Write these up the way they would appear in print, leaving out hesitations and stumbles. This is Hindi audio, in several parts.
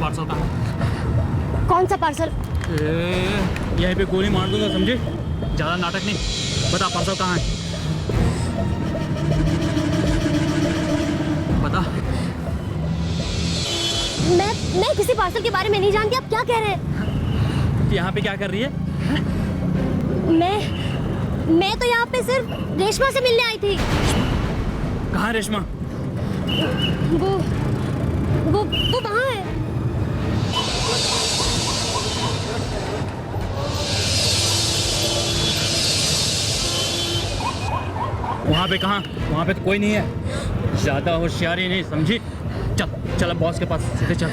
पार्सल कहाँ? कौन सा पार्सल? यहीं पे गोली मार दूंगा, समझे? ज्यादा नाटक नहीं, बता पार्सल कहाँ है? बता। मैं किसी पार्सल के बारे में नहीं जानती। आप क्या कह रहे हैं? तो यहाँ पे क्या कर रही है? मैं तो यहाँ पे सिर्फ रेशमा से मिलने आई थी। कहाँ है रेशमा? वो वहाँ है। वहाँ पे कहाँ? वहाँ पे तो कोई नहीं है। ज्यादा होशियारी नहीं, समझी? चल चल अब बॉस के पास सीधे चल।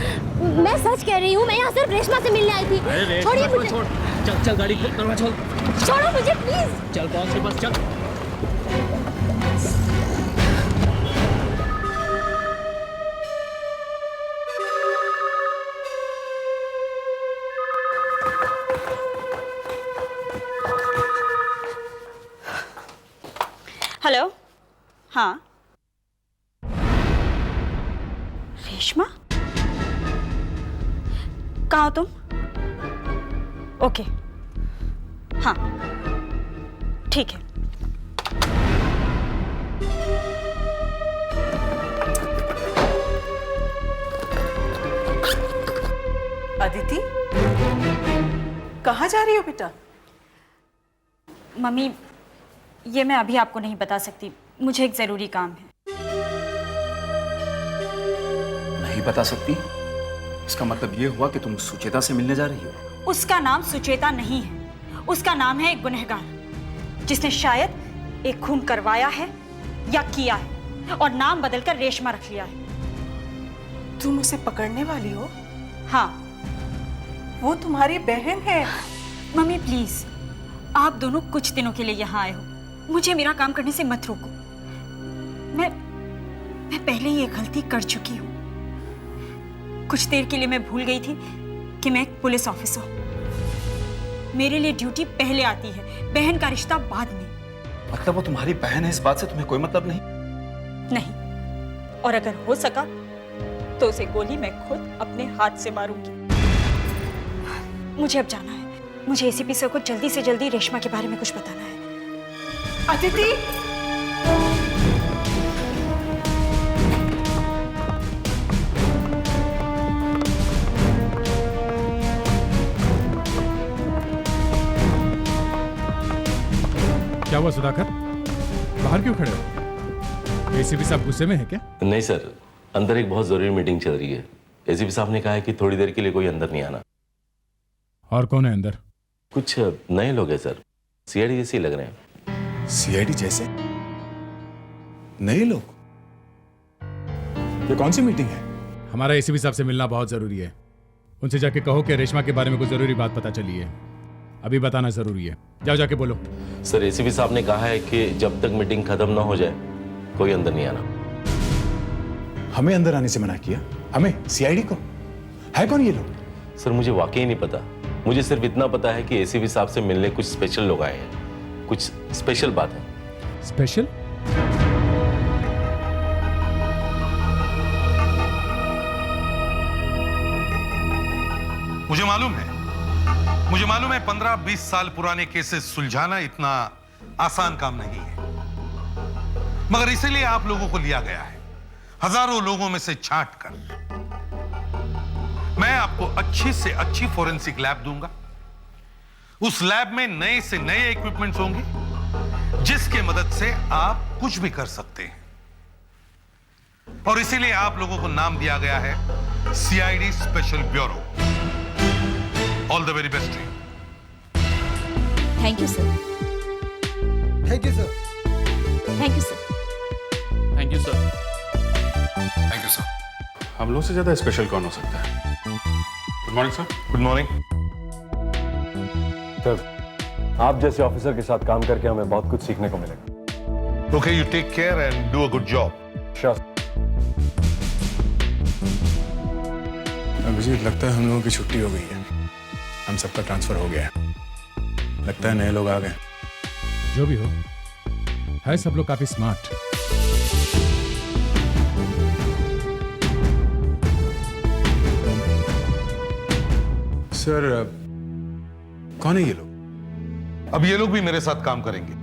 मैं सच कह रही हूँ, मैं यहाँ सिर्फ रेशमा से मिलने आई थी। छोड़िए मुझे। छोड़। चल चल गाड़ी खोल, दरवाजा खोल। छोड़ो मुझे प्लीज। चल बॉस के पास चल। हेलो। हाँ रेशमा, कहाँ हो तुम? ओके हाँ ठीक है। अदिति, कहाँ जा रही हो बेटा? मम्मी, ये मैं अभी आपको नहीं बता सकती, मुझे एक जरूरी काम है। नहीं बता सकती? इसका मतलब ये हुआ कि तुम सुचेता से मिलने जा रही हो? उसका नाम सुचेता नहीं है, उसका नाम है एक गुनहगार जिसने शायद एक खून करवाया है या किया है और नाम बदलकर रेशमा रख लिया है। तुम उसे पकड़ने वाली हो? हाँ। वो तुम्हारी बहन है। मम्मी प्लीज, आप दोनों कुछ दिनों के लिए यहाँ आए हो, मुझे मेरा काम करने से मत रोको। मैं पहले ही एक गलती कर चुकी हूँ। कुछ देर के लिए मैं भूल गई थी कि मैं एक पुलिस ऑफिसर हूँ। मेरे लिए ड्यूटी पहले आती है, बहन का रिश्ता बाद में। मतलब वो तुम्हारी बहन है, इस बात से तुम्हें कोई मतलब नहीं? नहीं, और अगर हो सका तो उसे गोली मैं खुद अपने हाथ से मारूंगी। मुझे अब जाना है, मुझे एसीपी सर को जल्दी से जल्दी रेशमा के बारे में कुछ बताना है। अदिति, क्या हुआ सुधाकर? बाहर क्यों खड़े हो? एसीपी साहब गुस्से में है क्या? नहीं सर, अंदर एक बहुत जरूरी मीटिंग चल रही है। एसीपी साहब ने कहा है कि थोड़ी देर के लिए कोई अंदर नहीं आना। और कौन है अंदर? कुछ नए लोग हैं सर, सीआईडी जैसे ही लग रहे हैं। सीआईडी जैसे? नए लोग? ये कौन सी मीटिंग है? हमारा एसीपी साहब से मिलना बहुत जरूरी है। उनसे जाके कहो कि रेशमा के बारे में कोई जरूरी बात पता चली है, अभी बताना जरूरी है। जाओ जाके बोलो। सर एसीपी साहब ने कहा है कि जब तक मीटिंग खत्म ना हो जाए कोई अंदर नहीं आना। हमें अंदर आने से मना किया? हमें? सीआईडी को? है कौन ये लोग? सर मुझे वाकई नहीं पता, मुझे सिर्फ इतना पता है कि एसीपी साहब से मिलने कुछ स्पेशल लोग आए हैं, कुछ स्पेशल बात है। स्पेशल? मुझे मालूम है 15-20 साल पुराने केसेस सुलझाना इतना आसान काम नहीं है, मगर इसीलिए आप लोगों को लिया गया है, हजारों लोगों में से छांट कर। मैं आपको अच्छी से अच्छी फोरेंसिक लैब दूंगा। उस लैब में नए से नए इक्विपमेंट्स होंगे जिसके मदद से आप कुछ भी कर सकते हैं, और इसीलिए आप लोगों को नाम दिया गया है CID special bureau. All the very best. Thank you sir. Thank you sir. Thank you sir. Thank you sir. Thank you sir. हम लोग से ज्यादा स्पेशल कौन हो सकता है? Good morning sir. Good morning sir, आप जैसे ऑफिसर के साथ काम करके हमें बहुत कुछ सीखने को मिलेगा। Okay, you take care and do a good job. Sure. Abhijeet, लगता है हम लोगों की छुट्टी हो गई है। हम सबका ट्रांसफर हो गया है। लगता है नए लोग आ गए। जो भी हो, है सब लोग काफी स्मार्ट। सर, कौन है ये लोग? अब ये लोग भी मेरे साथ काम करेंगे।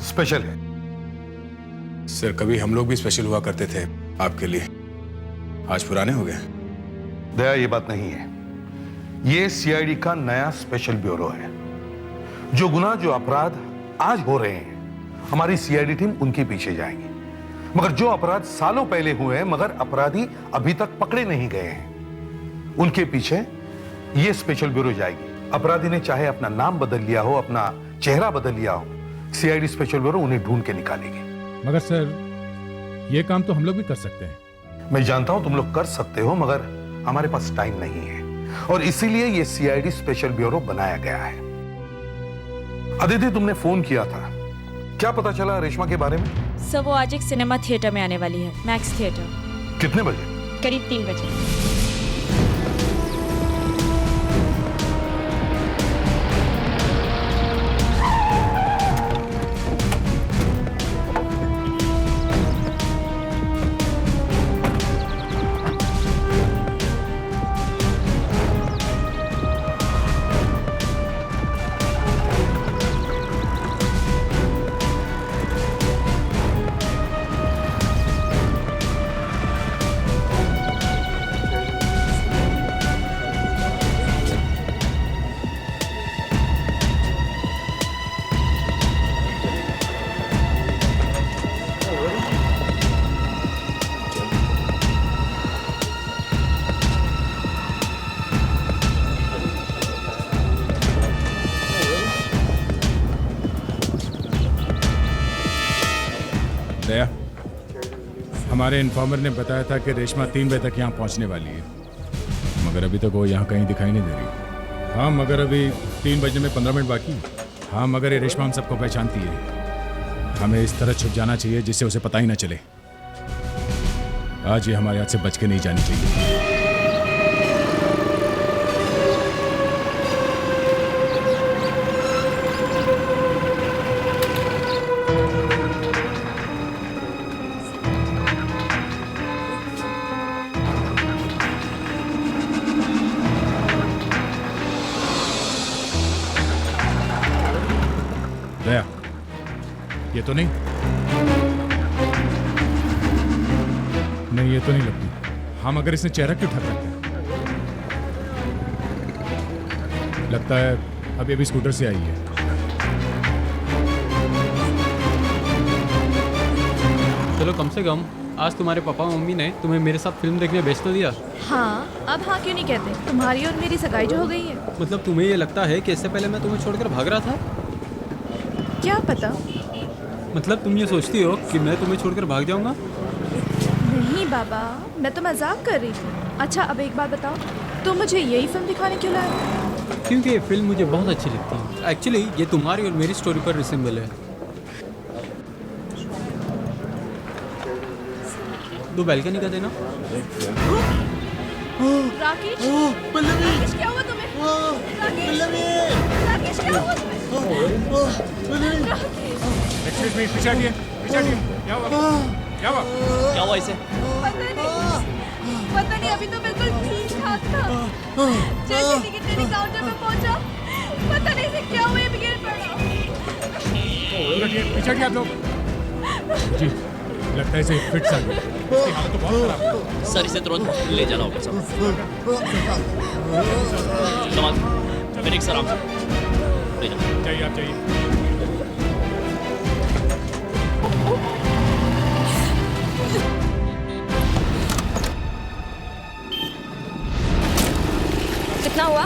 स्पेशल है। सर, कभी हम लोग भी स्पेशल हुआ करते थे आपके लिए। आज पुराने हो गए। दया, ये बात नहीं है। ये सीआईडी का नया स्पेशल ब्यूरो है। जो गुनाह, जो अपराध आज हो रहे हैं, हमारी सीआईडी टीम उनके पीछे जाएंगी। मगर जो अपराध सालों पहले हुए हैं मगर अपराधी अभी तक पकड़े नहीं गए हैं, उनके पीछे ये स्पेशल ब्यूरो जाएगी। अपराधी ने चाहे अपना नाम बदल लिया हो, अपना चेहरा बदल लिया हो, सीआईडी स्पेशल ब्यूरो उन्हें ढूंढ के निकालेगी। मगर सर, ये काम तो हम लोग भी कर सकते हैं। मैं जानता हूं तुम लोग कर सकते हो, मगर हमारे पास टाइम नहीं है और इसीलिए ये सीआईडी स्पेशल ब्यूरो बनाया गया है। अदिति, तुमने फोन किया था, क्या पता चला रेशमा के बारे में? सर, वो आज एक सिनेमा थिएटर में आने वाली है, मैक्स थिएटर। कितने बजे? करीब 3 बजे। दया, हमारे इन्फॉर्मर ने बताया था कि रेशमा 3 बजे तक यहाँ पहुँचने वाली है, मगर अभी तक वो यहाँ कहीं दिखाई नहीं दे रही। हाँ, मगर अभी 3 बजने में 15 मिनट बाकी। हाँ, मगर ये रेशमा हम सबको पहचानती है। हमें इस तरह छुप जाना चाहिए जिससे उसे पता ही ना चले। आज ये हमारे हाथ से बच के नहीं जानी चाहिए। दया, ये तो नहीं ये तो नहीं लगती। हाँ, मगर इसने चेहरा क्यों ढक रखा है? लगता है अभी अभी स्कूटर से आई है। चलो, कम से कम आज तुम्हारे पापा मम्मी ने तुम्हें मेरे साथ फिल्म देखने भेज तो दिया। हाँ, अब हाँ क्यों नहीं कहते? तुम्हारी और मेरी सगाई जो हो गई है। मतलब तुम्हें ये लगता है कि इससे पहले मैं तुम्हें छोड़कर भाग रहा था? क्या पता। मतलब तुम ये सोचती हो कि मैं तुम्हें छोड़कर भाग जाऊंगा? नहीं बाबा, मैं तो मजाक कर रही थी। अच्छा, अब एक बात बताओ, तुम मुझे यही फिल्म दिखाने क्यों लाए? क्योंकि ये फिल्म मुझे बहुत अच्छी लगती है। एक्चुअली ये तुम्हारी और मेरी स्टोरी पर रिसेंबल है। दो बैल्कनी का देना। राकेश, राकेश क्या हुआ तुम्हें? राकेश क्या हुआ तुम्हें? एक्सक्यूज मी, पीछे हटिए, पीछे हटिए। क्या हुआ? क्या हुआ? क्या हुआ इसे? पता नहीं, अभी तो बिल्कुल ठीक ठाक था। जैसे टिकट लेने काउंटर पे पहुंचा, पता नहीं इसे क्या हुआ, ये गिर पड़ा। पीछे हटिए आप लोग। जी, लगता है इसे फिट्स आ गई। इसकी हालत तो बहुत खराब है। सर, इसे तुरंत ले जाना होगा सर। फिनिक सर, आप ले जाओ। चाहिए, आप चाहिए। कितना हुआ?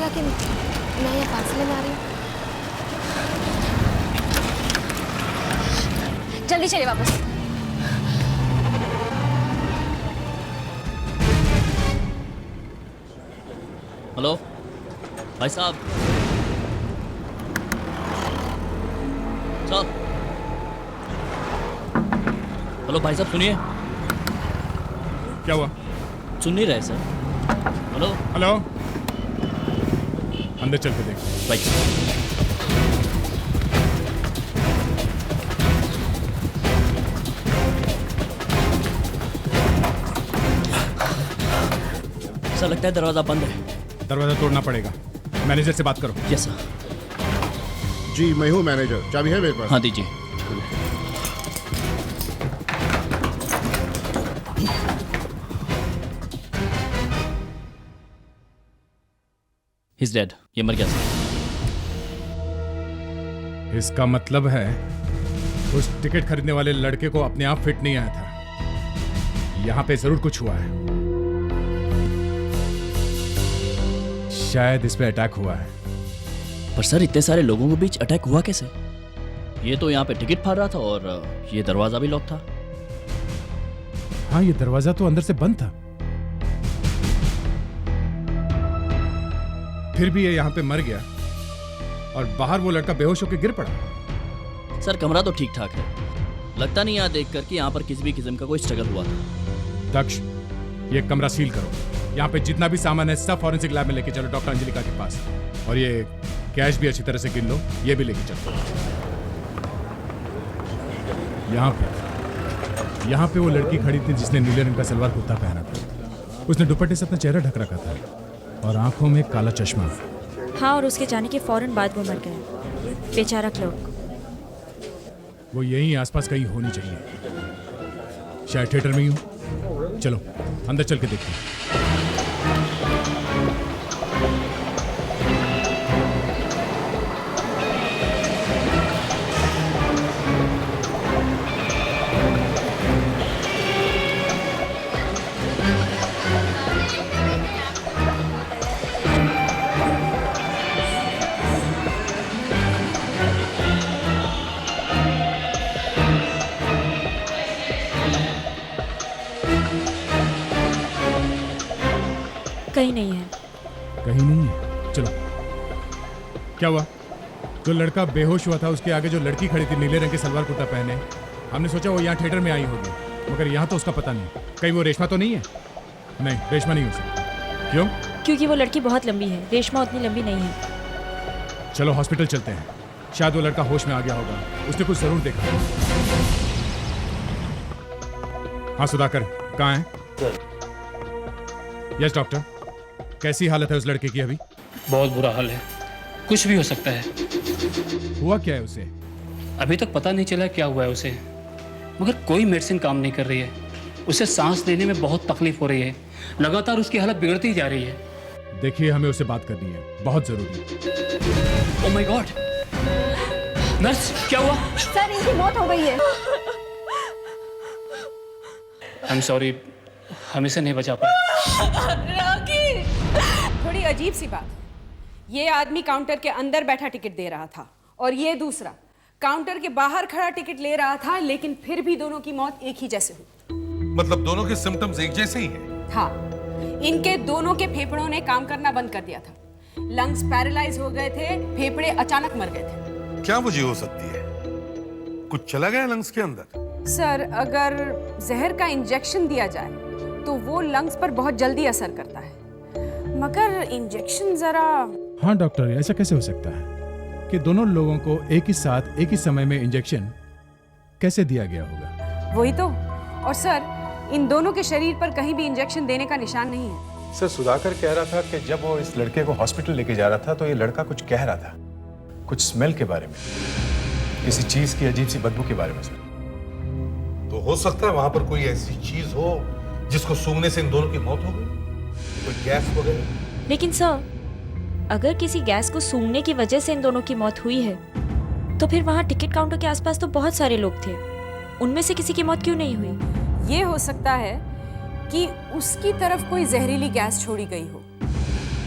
लगा कि मैं ये पार्सल लेने आ रही हूँ। जल्दी चलिए वापस। हेलो भाई साहब, चल। हेलो भाई साहब सुनिए। क्या हुआ? सुन नहीं रहे सर। हेलो हेलो, अंदर चल के देख। भाई सर लगता है दरवाजा बंद है। दरवाजा तोड़ना पड़ेगा। मैनेजर से बात करो। Yes sir. जी मैं हूँ मैनेजर, चाबी है मेरे पास। हाँ दीजिए। He's dead. ये मर गया सर। इसका मतलब है उस टिकट खरीदने वाले लड़के को अपने आप फिट नहीं आया था। यहाँ पे जरूर कुछ हुआ है। शायद इस पे अटैक हुआ है। पर सर इतने सारे लोगों के बीच अटैक हुआ कैसे? ये तो यहाँ पे टिकट फाड़ रहा था और ये दरवाजा भी लॉक था। हाँ, ये दरवाजा तो अंदर से बंद था। फिर भी ये यहाँ पे मर गया और बाहर वो लड़का बेहोश होकर गिर पड़ा। सर कमरा तो ठीक ठाक है, लगता नहीं यहाँ देख कर कि यहाँ पर किसी भी किस्म का कोई स्ट्रगल हुआ था। दक्ष, ये कमरा सील करो। यहाँ पे जितना भी सामान है सब फॉरेंसिक लैब में लेके चलो डॉक्टर अंजलिका के पास। और ये कैश भी अच्छी तरह से गिन लो, ये भी लेके चलो। यहाँ पे वो लड़की खड़ी थी जिसने नीले रंग का सलवार कुर्ता पहना था। उसने दुपट्टे से अपना चेहरा ढक रखा था और आंखों में काला चश्मा। हाँ, और उसके जाने के फौरन बाद वो मर गया। बेचारा क्लोक। वो यहीं आसपास कहीं होनी चाहिए, शायद थिएटर में ही हो। चलो अंदर चल के देखते हैं। कहीं नहीं है। कहीं नहीं है? चलो। क्या हुआ? जो लड़का बेहोश हुआ था उसके आगे जो लड़की खड़ी थी नीले रंग के सलवार कुर्ता पहने, हमने सोचा वो यहाँ थिएटर में आई होगी, मगर यहाँ तो उसका पता नहीं। कहीं वो रेशमा तो नहीं है? नहीं, रेशमा नहीं हो सकती। क्यों? क्योंकि वो लड़की बहुत लंबी है, रेशमा उतनी लंबी नहीं है। चलो हॉस्पिटल चलते हैं, शायद वो लड़का होश में आ गया होगा, उसने कुछ जरूर देखा। हाँ सुधाकर, कहाँ है? यस डॉक्टर, कैसी हालत है उस लड़के की अभी? बहुत बुरा हाल है, कुछ भी हो सकता है। हुआ क्या है उसे? अभी तक पता नहीं चला क्या हुआ है उसे, मगर कोई मेडिसिन काम नहीं कर रही है। उसे सांस लेने में बहुत तकलीफ हो रही है, लगातार उसकी हालत बिगड़ती जा रही है। देखिए हमें उससे बात करनी है, बहुत जरूरी। ओह माय गॉड, नर्स क्या हुआ? सर इनकी मौत हो गई है। आई एम सॉरी, हम इसे नहीं बचा पाए। थोड़ी अजीब सी बात, ये आदमी काउंटर के अंदर बैठा टिकट दे रहा था और ये दूसरा काउंटर के बाहर खड़ा टिकट ले रहा था, लेकिन फिर भी दोनों की मौत एक ही जैसे हुई। मतलब दोनों के सिम्टम्स एक जैसे ही हैं? हाँ, इनके दोनों के फेफड़ों ने काम करना बंद कर दिया था, लंग्स पैरालाइज हो गए थे, फेफड़े अचानक मर गए थे। क्या वजह हो सकती है? कुछ चला गया लंग्स के अंदर? सर अगर जहर का इंजेक्शन दिया जाए तो वो लंग्स पर बहुत जल्दी असर करता है, मगर इंजेक्शन जरा। हाँ डॉक्टर, ऐसा कैसे हो सकता है कि दोनों लोगों को एक ही साथ एक ही समय में इंजेक्शन कैसे दिया गया होगा? वही तो। और सर इन दोनों के शरीर पर कहीं भी इंजेक्शन देने का निशान नहीं है। सर सुधाकर कह रहा था कि जब वो इस लड़के को हॉस्पिटल लेके जा रहा था तो ये लड़का कुछ कह रहा था, कुछ स्मेल के बारे में, किसी चीज की अजीब सी बदबू के बारे में। तो हो सकता है वहां पर कोई ऐसी चीज हो जिसको सूंघने से इन दोनों की मौत हो गई, कोई गैस वगैरह। लेकिन सर अगर किसी गैस को सूंघने की वजह से इन दोनों की मौत हुई है तो फिर वहाँ टिकट काउंटर के आसपास तो बहुत सारे लोग थे, उनमें से किसी की मौत क्यों नहीं हुई? ये हो सकता है कि उसकी तरफ कोई जहरीली गैस छोड़ी गई हो,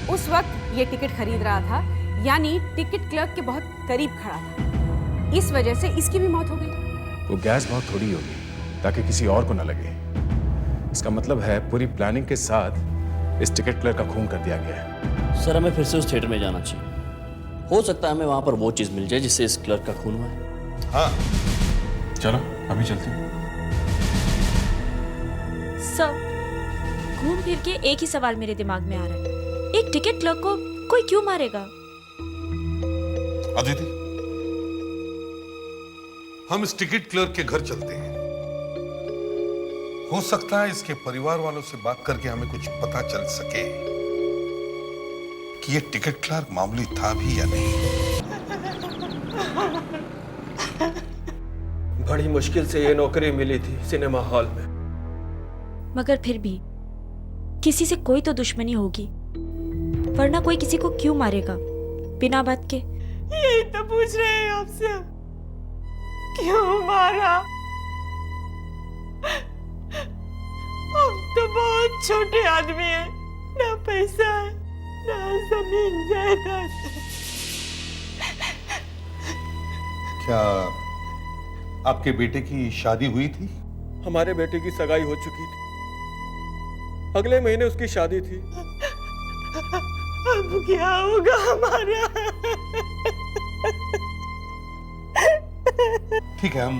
उस वक्त ये टिकट खरीद रहा था, यानी टिकट क्लर्क के बहुत करीब खड़ा था। इस वजह से इसकी भी मौत हो गई। वो गैस बहुत थोड़ी होगी ताकि किसी और को न लगे। इसका मतलब है पूरी प्लानिंग के साथ इस टिकट क्लर्क का खून कर दिया गया है। सर, हमें फिर से उस थिएटर में जाना चाहिए। हो सकता है हमें वहां पर वो चीज मिल जाए जिससे इस क्लर्क का खून हुआ है। हाँ, चलो अभी चलते हैं। सर, घूम फिर के एक ही सवाल मेरे दिमाग में आ रहा है, एक टिकट क्लर्क को कोई क्यों मारेगा? अदिति, हम इस टिकट क्लर्क के घर चलते हैं। हो सकता है इसके परिवार वालों से बात करके हमें कुछ पता चल सके कि ये टिकट क्लर्क मामूली था भी या नहीं। बड़ी मुश्किल से ये नौकरी मिली थी सिनेमा हॉल में। मगर फिर भी किसी से कोई तो दुश्मनी होगी, वरना कोई किसी को क्यों मारेगा बिना बात के? यही तो पूछ रहे हैं आपसे, क्यों मारा? हम तो बहुत छोटे आदमी हैं, ना पैसा है, ना जमीन जायदाद। क्या आपके बेटे की शादी हुई थी? हमारे बेटे की सगाई हो चुकी थी, अगले महीने उसकी शादी थी। अब क्या होगा हमारा? ठीक है, हम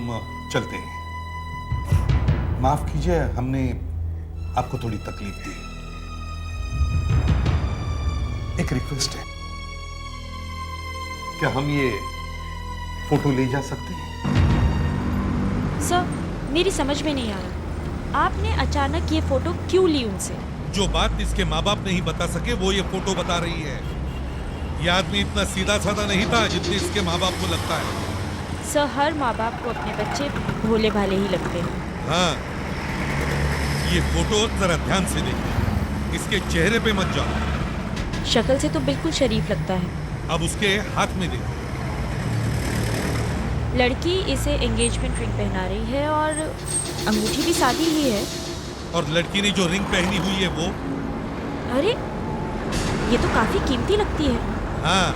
चलते हैं। माफ कीजिए, हमने आपको थोड़ी तकलीफ दी। एक रिक्वेस्ट है, क्या हम ये फोटो ले जा सकते हैं? सर, मेरी समझ में नहीं आ रहा, आपने अचानक ये फोटो क्यों ली उनसे? जो बात इसके माँ बाप नहीं बता सके वो ये फोटो बता रही है। ये आदमी इतना सीधा साधा नहीं था जितने इसके माँ बाप को लगता है। सर, हर माँ बाप को अपने बच्चे भोले भाले ही लगते हैं। हाँ, ये फोटो जरा ध्यान से देखिए, इसके चेहरे पे मत जाओ। शक्ल से तो बिल्कुल शरीफ लगता है। अब उसके हाथ में देखो। लड़की इसे एंगेजमेंट रिंग पहना रही है और अंगूठी भी सादी ही है। और लड़की ने जो रिंग पहनी हुई है वो, अरे ये तो काफी कीमती लगती है। हाँ,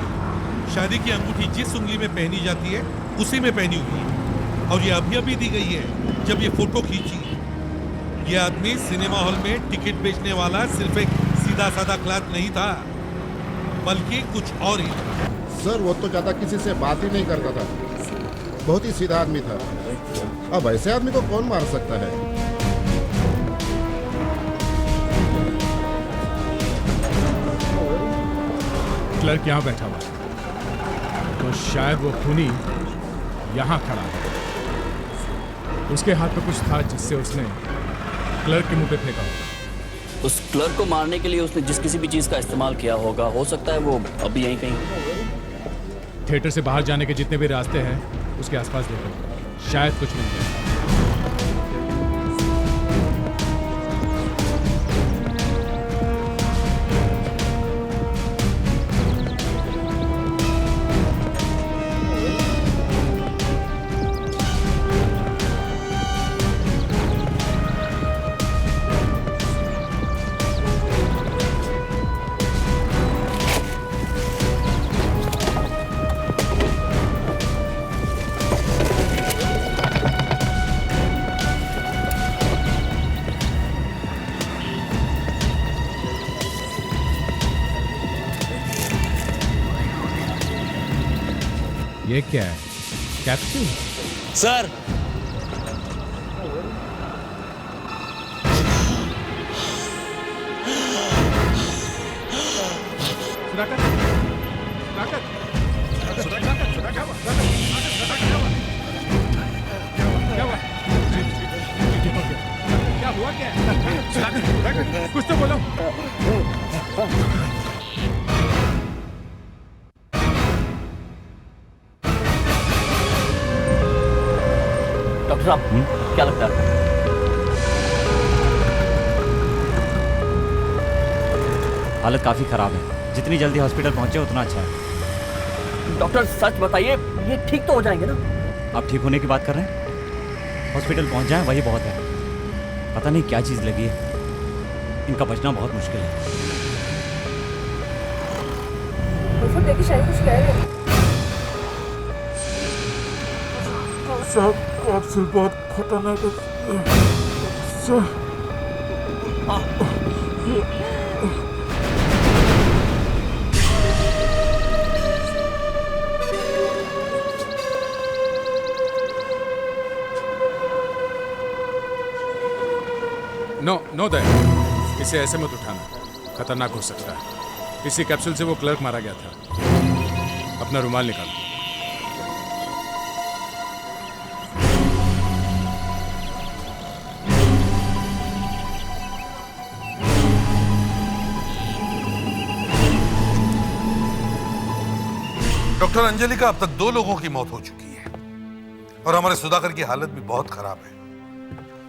शादी की अंगूठी जिस उंगली में पहनी जाती है उसी में पहनी हुई है। और ये अभी अभी दी गई है जब ये फोटो खींची। ये आदमी सिनेमा हॉल में टिकट बेचने वाला सिर्फ एक सीधा साधा क्लर्क नहीं था, बल्कि कुछ और ही। सर, वो तो ज्यादा किसी से बात ही नहीं करता था, बहुत ही सीधा आदमी था। अब ऐसे आदमी को कौन मार सकता है? क्लर्क यहाँ बैठा हुआ है, तो शायद वो खूनी यहाँ खड़ा है। उसके हाथ में कुछ था जिससे उसने क्लर्क के मुंह पे फेंका होगा। उस क्लर्क को मारने के लिए उसने जिस किसी भी चीज का इस्तेमाल किया होगा, हो सकता है वो अभी यहीं कहीं। थिएटर से बाहर जाने के जितने भी रास्ते हैं उसके आसपास देखो, शायद कुछ मिल जाए। ये क्या है? कैप्सूल? सर, क्या हुआ? क्या कुछ तो बोलो। डॉक्टर साहब, क्या लगता है? हालत काफी खराब है, जितनी जल्दी हॉस्पिटल पहुंचे उतना अच्छा है। डॉक्टर सच बताइए, ये ठीक तो हो जाएंगे ना? आप ठीक होने की बात कर रहे हैं? हॉस्पिटल पहुंच जाएं वही बहुत है। पता नहीं क्या चीज लगी है, इनका बचना बहुत मुश्किल है। मुझे देखिए शायद कुछ कह रहे हैं। साहब कैप्सूल बहुत खतरनाक है साहब। नो दया, इसे ऐसे मत उठाना, खतरनाक हो सकता है। इसी कैप्सूल से वो क्लर्क मारा गया था। अपना रुमाल निकालो। डॉक्टर अंजलि का अब तक 2 लोगों की मौत हो चुकी है और हमारे सुधाकर की हालत भी बहुत खराब है।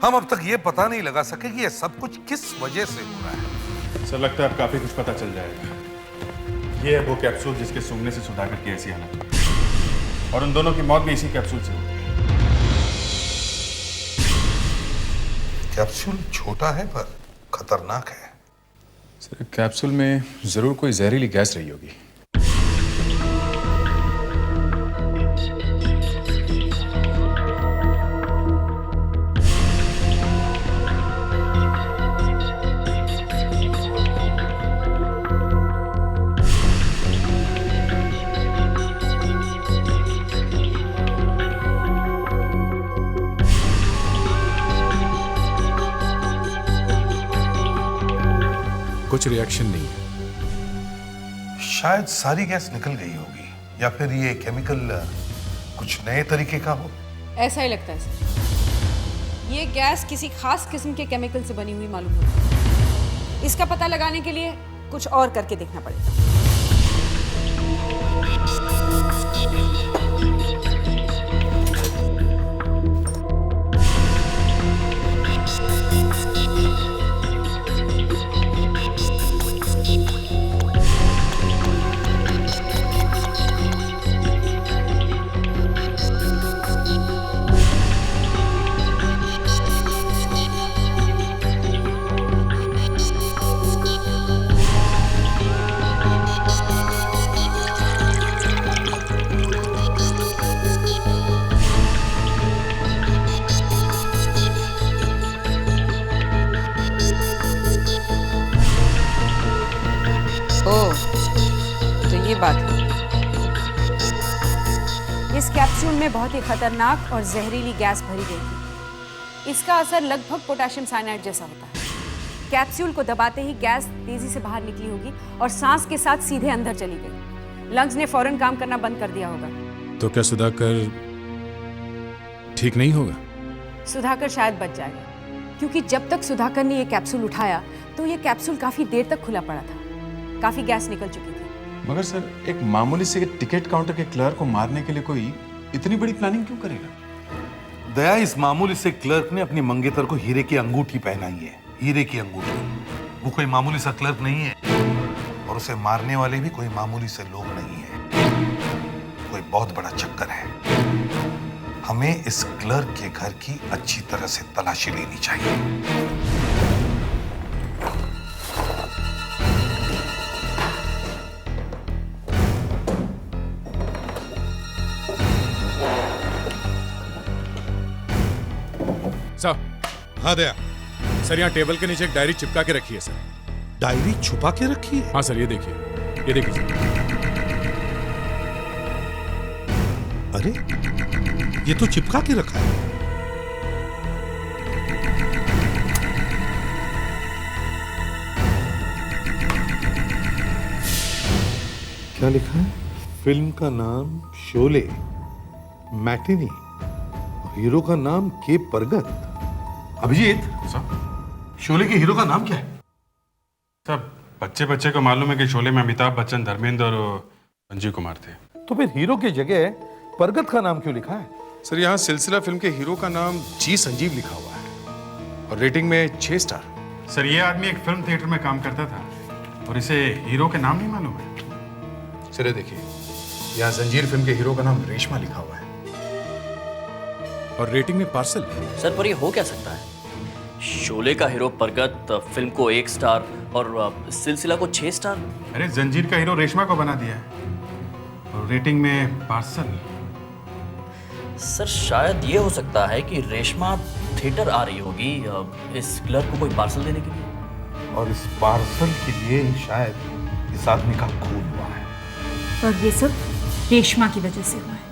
हम अब तक ये पता नहीं लगा सके कि ये सब कुछ किस वजह से हो रहा है। सर लगता है अब काफी कुछ पता चल जाएगा। ये है वो कैप्सूल जिसके सूंघने से सुधाकर की ऐसी हालत हुई और उन दोनों की मौत भी इसी कैप्सूल से हुई। कैप्सूल छोटा है पर खतरनाक है। सर कैप्सूल में जरूर कोई जहरीली गैस रही होगी। कुछ रिएक्शन नहीं है। शायद सारी गैस निकल गई होगी या फिर ये केमिकल कुछ नए तरीके का हो। ऐसा ही लगता है सर। ये गैस किसी खास किस्म के केमिकल से बनी हुई मालूम होती है। इसका पता लगाने के लिए कुछ और करके देखना पड़ेगा। बात है। इस कैप्सूल में बहुत ही खतरनाक और जहरीली गैस भरी गई थी। इसका असर लगभग पोटेशियम साइनाइड जैसा होता है। कैप्सूल को दबाते ही गैस तेजी से बाहर निकली होगी और सांस के साथ सीधे अंदर चली गई। लंग्स ने फौरन काम करना बंद कर दिया होगा। तो क्या सुधाकर ठीक नहीं होगा? सुधाकर शायद बच जाएगा, क्योंकि जब तक सुधाकर ने ये कैप्सूल उठाया तो ये कैप्सूल काफी देर तक खुला पड़ा था। काफी गैस निकल चुकी थी। मगर सर एक मामूली से टिकट काउंटर के क्लर्क को मारने के लिए कोई इतनी बड़ी प्लानिंग क्यों करेगा? दया, इस मामूली से क्लर्क ने अपनी मंगेतर को हीरे की अंगूठी पहनाई है। हीरे की अंगूठी। वो कोई मामूली सा क्लर्क नहीं है और उसे मारने वाले भी कोई मामूली से लोग नहीं है। कोई बहुत बड़ा चक्कर है। हमें इस क्लर्क के घर की अच्छी तरह से तलाशी लेनी चाहिए। सर। हाँ दया। सर यहाँ टेबल के नीचे एक डायरी चिपका के रखी है सर। डायरी छुपा के रखी है? हाँ सर, ये देखिए, ये देखिए सर। अरे ये तो चिपका के रखा है। क्या लिखा है? फिल्म का नाम शोले, मैटिनी, हीरो का नाम के परगत। अभिजीत, शोले के हीरो का नाम क्या है? सब बच्चे बच्चे को मालूम है कि शोले में अमिताभ बच्चन, धर्मेंद्र और संजीव कुमार थे। तो फिर हीरो की जगह परगत का नाम क्यों लिखा है? सर यहाँ सिलसिला फिल्म के हीरो का नाम जी संजीव लिखा हुआ है और रेटिंग में 6 स्टार। सर ये आदमी एक फिल्म थिएटर में काम करता था और इसे हीरो के नाम नहीं मालूम है। सर देखिए, यहाँ जंजीर फिल्म के हीरो का नाम रेशमा लिखा हुआ है और रेटिंग में पार्सल। सर पर ये हो क्या सकता है? शोले का हीरो परगत फिल्म को 1 स्टार और सिलसिला को 6 स्टार। अरे जंजीर का हीरो रेशमा को बना दिया है। और रेटिंग में पार्सल। सर शायद ये हो सकता है कि रेशमा थिएटर आ रही होगी इस क्लर्क को कोई पार्सल देने के लिए, और इस पार्सल के लिए ही शायद इस आदमी का खून हुआ है। और ये सब रेशमा की वजह से हुआ है।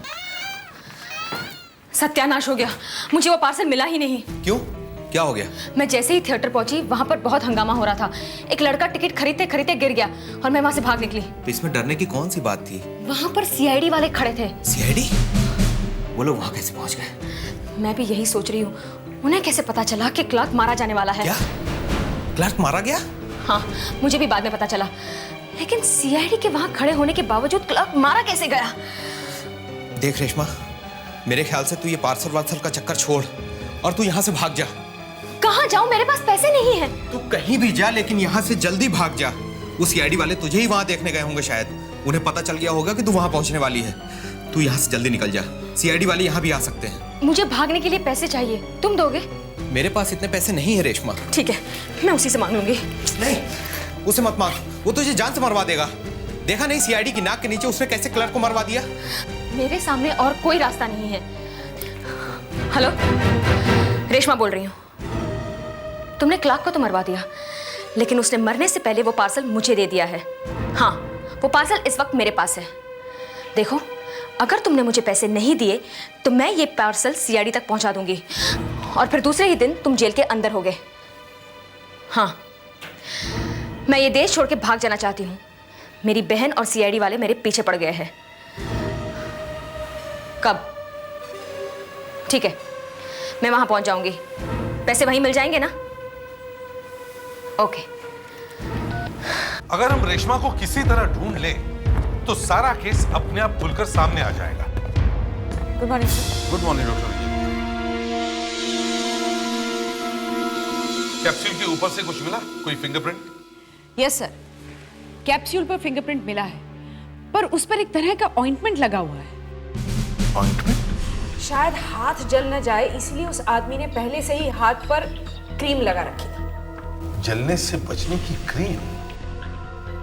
सत्यानाश हो गया, मुझे वो पार्सल मिला ही नहीं। क्यों, क्या हो गया? मैं जैसे ही थिएटर पहुंची वहां पर बहुत हंगामा हो रहा था। एक लड़का टिकट खरीदते खरीदते गिर गया और मैं वहां से भाग निकली। इसमें डरने की कौन सी बात थी? वहां पर सीआईडी वाले खड़े थे। सीआईडी? वो लोग वहां कैसे पहुंच गए? मैं भी यही सोच रही हूँ, उन्हें कैसे पता चला कि क्लर्क मारा जाने वाला है? क्या? क्लर्क मारा गया? हाँ, मुझे भी बाद में पता चला, लेकिन सीआईडी के वहां खड़े होने के बावजूद क्लर्क मारा कैसे गया? देख रेशमा, मेरे ख्याल से तू ये पार्सल वार्सल का चक्कर छोड़ और तू यहाँ से भाग जा। कहाँ जाऊँ? मेरे पास पैसे नहीं है। तू कहीं भी जा, लेकिन यहाँ से जल्दी भाग जा। वो सीआईडी वाले तुझे ही वहां देखने गए होंगे, शायद उन्हें पता चल गया होगा कि तू वहां पहुंचने वाली है। तू यहाँ से जल्दी निकल जा, सीआईडी वाले यहाँ भी आ सकते हैं। मुझे भागने के लिए पैसे चाहिए, तुम दोगे? मेरे पास इतने पैसे नहीं है रेशमा। ठीक है, मैं उसी से मांग लूंगी। नहीं, उसे मत मांग, वो तुझे जान से मरवा देगा। देखा नहीं सीआईडी की नाक के नीचे उसने कैसे क्लर्क को मरवा दिया? मेरे सामने और कोई रास्ता नहीं है। हेलो, रेशमा बोल रही हूँ। तुमने क्लर्क को तो मरवा दिया, लेकिन उसने मरने से पहले वो पार्सल मुझे दे दिया है। हाँ, वो पार्सल इस वक्त मेरे पास है। देखो, अगर तुमने मुझे पैसे नहीं दिए तो मैं ये पार्सल सीआईडी तक पहुंचा दूंगी और फिर दूसरे ही दिन तुम जेल के अंदर होगे। हाँ, मैं ये देश छोड़ के भाग जाना चाहती हूँ। मेरी बहन और सीआईडी वाले मेरे पीछे पड़ गए हैं। कब? ठीक है, मैं वहां पहुंच जाऊंगी। पैसे वहीं मिल जाएंगे ना? ओके। अगर हम रेशमा को किसी तरह ढूंढ लें तो सारा केस अपने आप खुलकर सामने आ जाएगा। Good morning sir. Good morning doctor. Capsule के ऊपर से कुछ मिला? कोई फिंगरप्रिंट? यस सर, कैप्सूल पर फिंगरप्रिंट मिला है, पर उस पर एक तरह का ऑइंटमेंट लगा हुआ है। ऑइंटमेंट? शायद हाथ जल न जाए इसलिए उस आदमी ने पहले से ही हाथ पर क्रीम लगा रखी थी। जलने से बचने की क्रीम?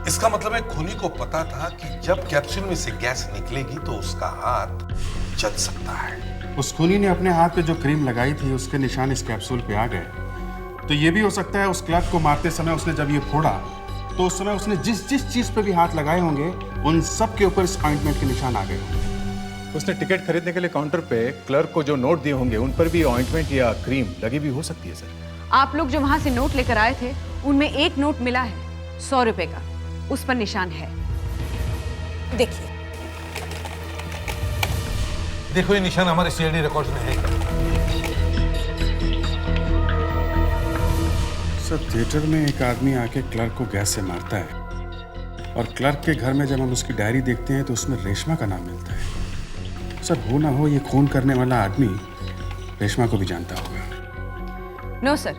इसका मतलब है खूनी को पता था कि जब कैप्सूल में से गैस निकलेगी तो उसका हाथ जल सकता है। उस खूनी ने अपने हाथ पे जो क्रीम लगाई थी उसके निशान इस कैप्सूल पे आ गए। तो ये भी हो सकता है उस क्लर्क को मारते समय उसने जब ये फोड़ा तो उस समय उसने जिस जिस चीज पे भी हाथ लगाए होंगे उन सब के ऊपर इस ऑइंटमेंट के निशान आ गए होंगे। उसने टिकट खरीदने के लिए काउंटर पे क्लर्क को जो नोट दिए होंगे उन पर भी ऑइंटमेंट या क्रीम लगी भी हो सकती है सर। आप लोग जो वहां से नोट लेकर आए थे उनमें एक नोट मिला है 100 रुपए का, उस पर निशान है। देखिए। देखो, ये निशान हमारे सीआईडी रिकॉर्ड्स में है। सर, थिएटर में एक आदमी आके क्लर्क को गैस से मारता है और क्लर्क के घर में जब हम उसकी डायरी देखते हैं तो उसमें रेशमा का नाम मिलता है। सर, हो ना हो ये खून करने वाला आदमी रेशमा को भी जानता होगा। नो सर,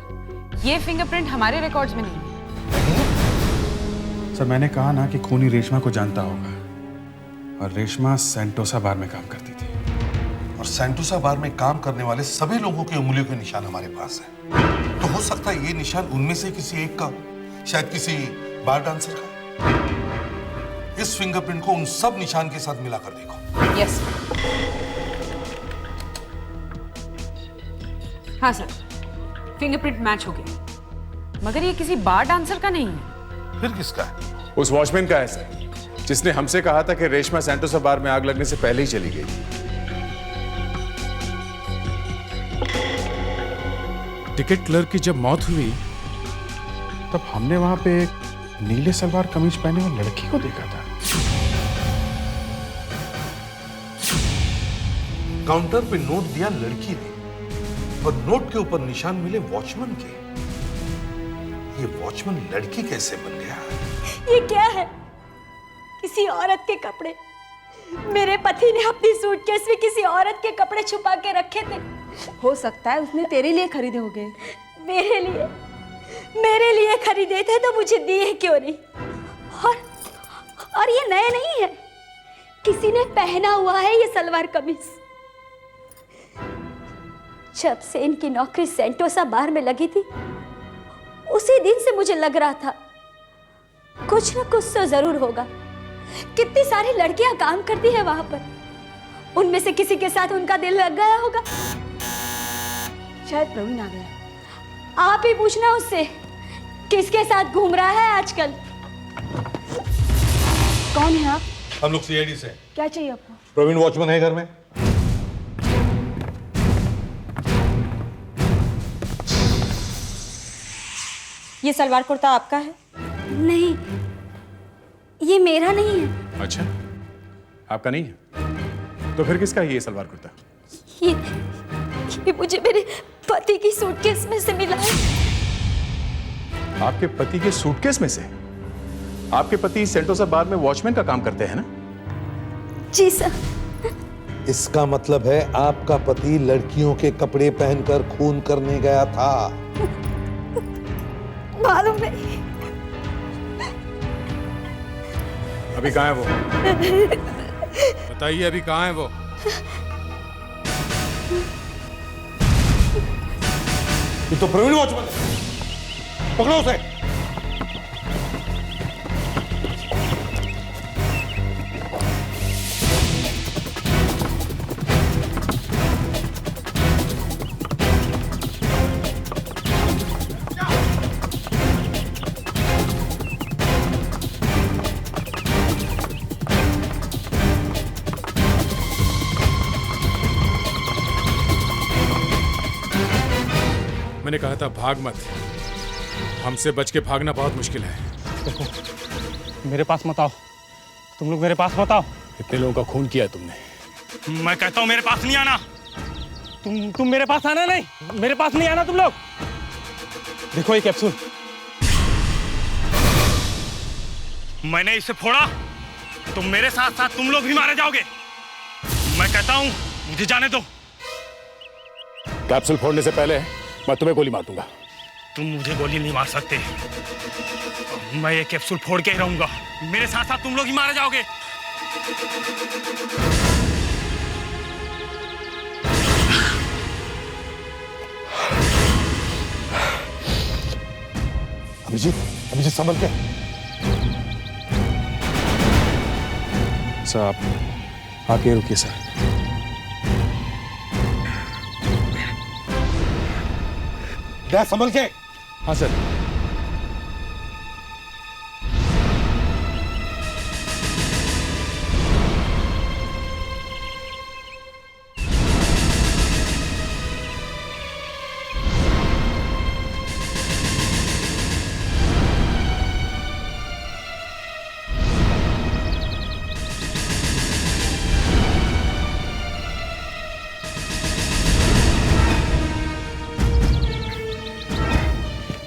ये फिंगरप्रिंट हमारे रिकॉर्ड्स में नहीं है। सर, मैंने कहा ना कि खूनी रेशमा को जानता होगा, और रेशमा सेंटोसा बार में काम करती थी। और सेंटोसा बार में काम करने वाले सभी लोगों के उंगलियों के निशान हमारे पास है। तो हो सकता है ये निशान उनमें से किसी एक का, शायद किसी बार डांसर का। इस फिंगरप्रिंट को उन सब निशान के साथ मिलाकर देखो। यस। हाँ सर, फिंगरप्रिंट मैच हो गया, मगर ये किसी बार डांसर का नहीं है। फिर किसका है? उस वॉचमैन का है सर, जिसने हमसे कहा था कि रेशमा सेंटोसा बार में आग लगने से पहले ही चली गई। टिकट क्लर्क की जब मौत हुई तब हमने वहां पे एक नीले सलवार कमीज पहने हुए लड़की को देखा था। काउंटर पे नोट दिया लड़की ने और नोट के ऊपर निशान मिले वॉचमैन के। ये वॉचमैन लड़की कैसे बन गया? ये क्या है? किसी औरत के कपड़े। मेरे पति ने अपनी सूटकेस में किसी औरत के कपड़े छुपा के रखे थे। हो सकता है उसने तेरे लिए खरीदे होंगे। मेरे लिए खरीदे थे तो मुझे दिए क्यों नहीं? और ये नए नहीं है, किसी ने पहना हुआ है ये सलवार कमीज। जब से इनकी नौकरी सेंटोसा बार में लगी थी उसी दिन से मुझे लग रहा था कुछ ना कुछ तो जरूर होगा। कितनी सारी लड़कियां काम करती है वहां पर, उनमें से किसी के साथ उनका दिल लग गया होगा। शायद प्रवीण आ गया। आप ही पूछना उससे किसके साथ घूम रहा है आजकल। कौन है आप? हम लोग सीआईडी से। क्या चाहिए आपको? प्रवीण वॉचमैन है घर में? ये सलवार कुर्ता आपका है? नहीं, ये मेरा नहीं है। अच्छा, आपका नहीं है? तो फिर किसका है ये सलवार कुर्ता? ये मुझे मेरे पति की सूटकेस में से मिला है। आपके पति के सूटकेस में से? आपके पति सेंटोसा बार में वॉचमैन का काम करते हैं ना? जी सर। इसका मतलब है आपका पति लड़कियों के कपड़े पहनकर खून करने गया था। मालूम नहीं। अभी कहाँ है वो? बताइए अभी कहाँ है वो? ये तो प्रवीण वॉचमैन है, पकड़ो उसे। मैंने कहा था भाग मत, हमसे बच के भागना बहुत मुश्किल है। मेरे पास मत आओ, तुम लोग मेरे पास मत आओ। कितने लोगों का खून किया है तुमने? मैं कहता हूं मेरे पास नहीं आना। तुम मेरे पास आना नहीं, मेरे पास नहीं आना तुम लोग। देखो ये कैप्सूल, मैंने इसे फोड़ा तो मेरे साथ साथ तुम लोग भी मारे जाओगे। मैं कहता हूं मुझे जाने दो। कैप्सूल फोड़ने से पहले मैं तुम्हें गोली मार दूंगा। तुम मुझे गोली नहीं मार सकते, मैं ये कैप्सूल फोड़ के ही रहूंगा। मेरे साथ साथ तुम लोग ही मारे जाओगे। अभिजीत संभल के। साहब आके रुकिए सर। गैस संभल के। हाँ सर।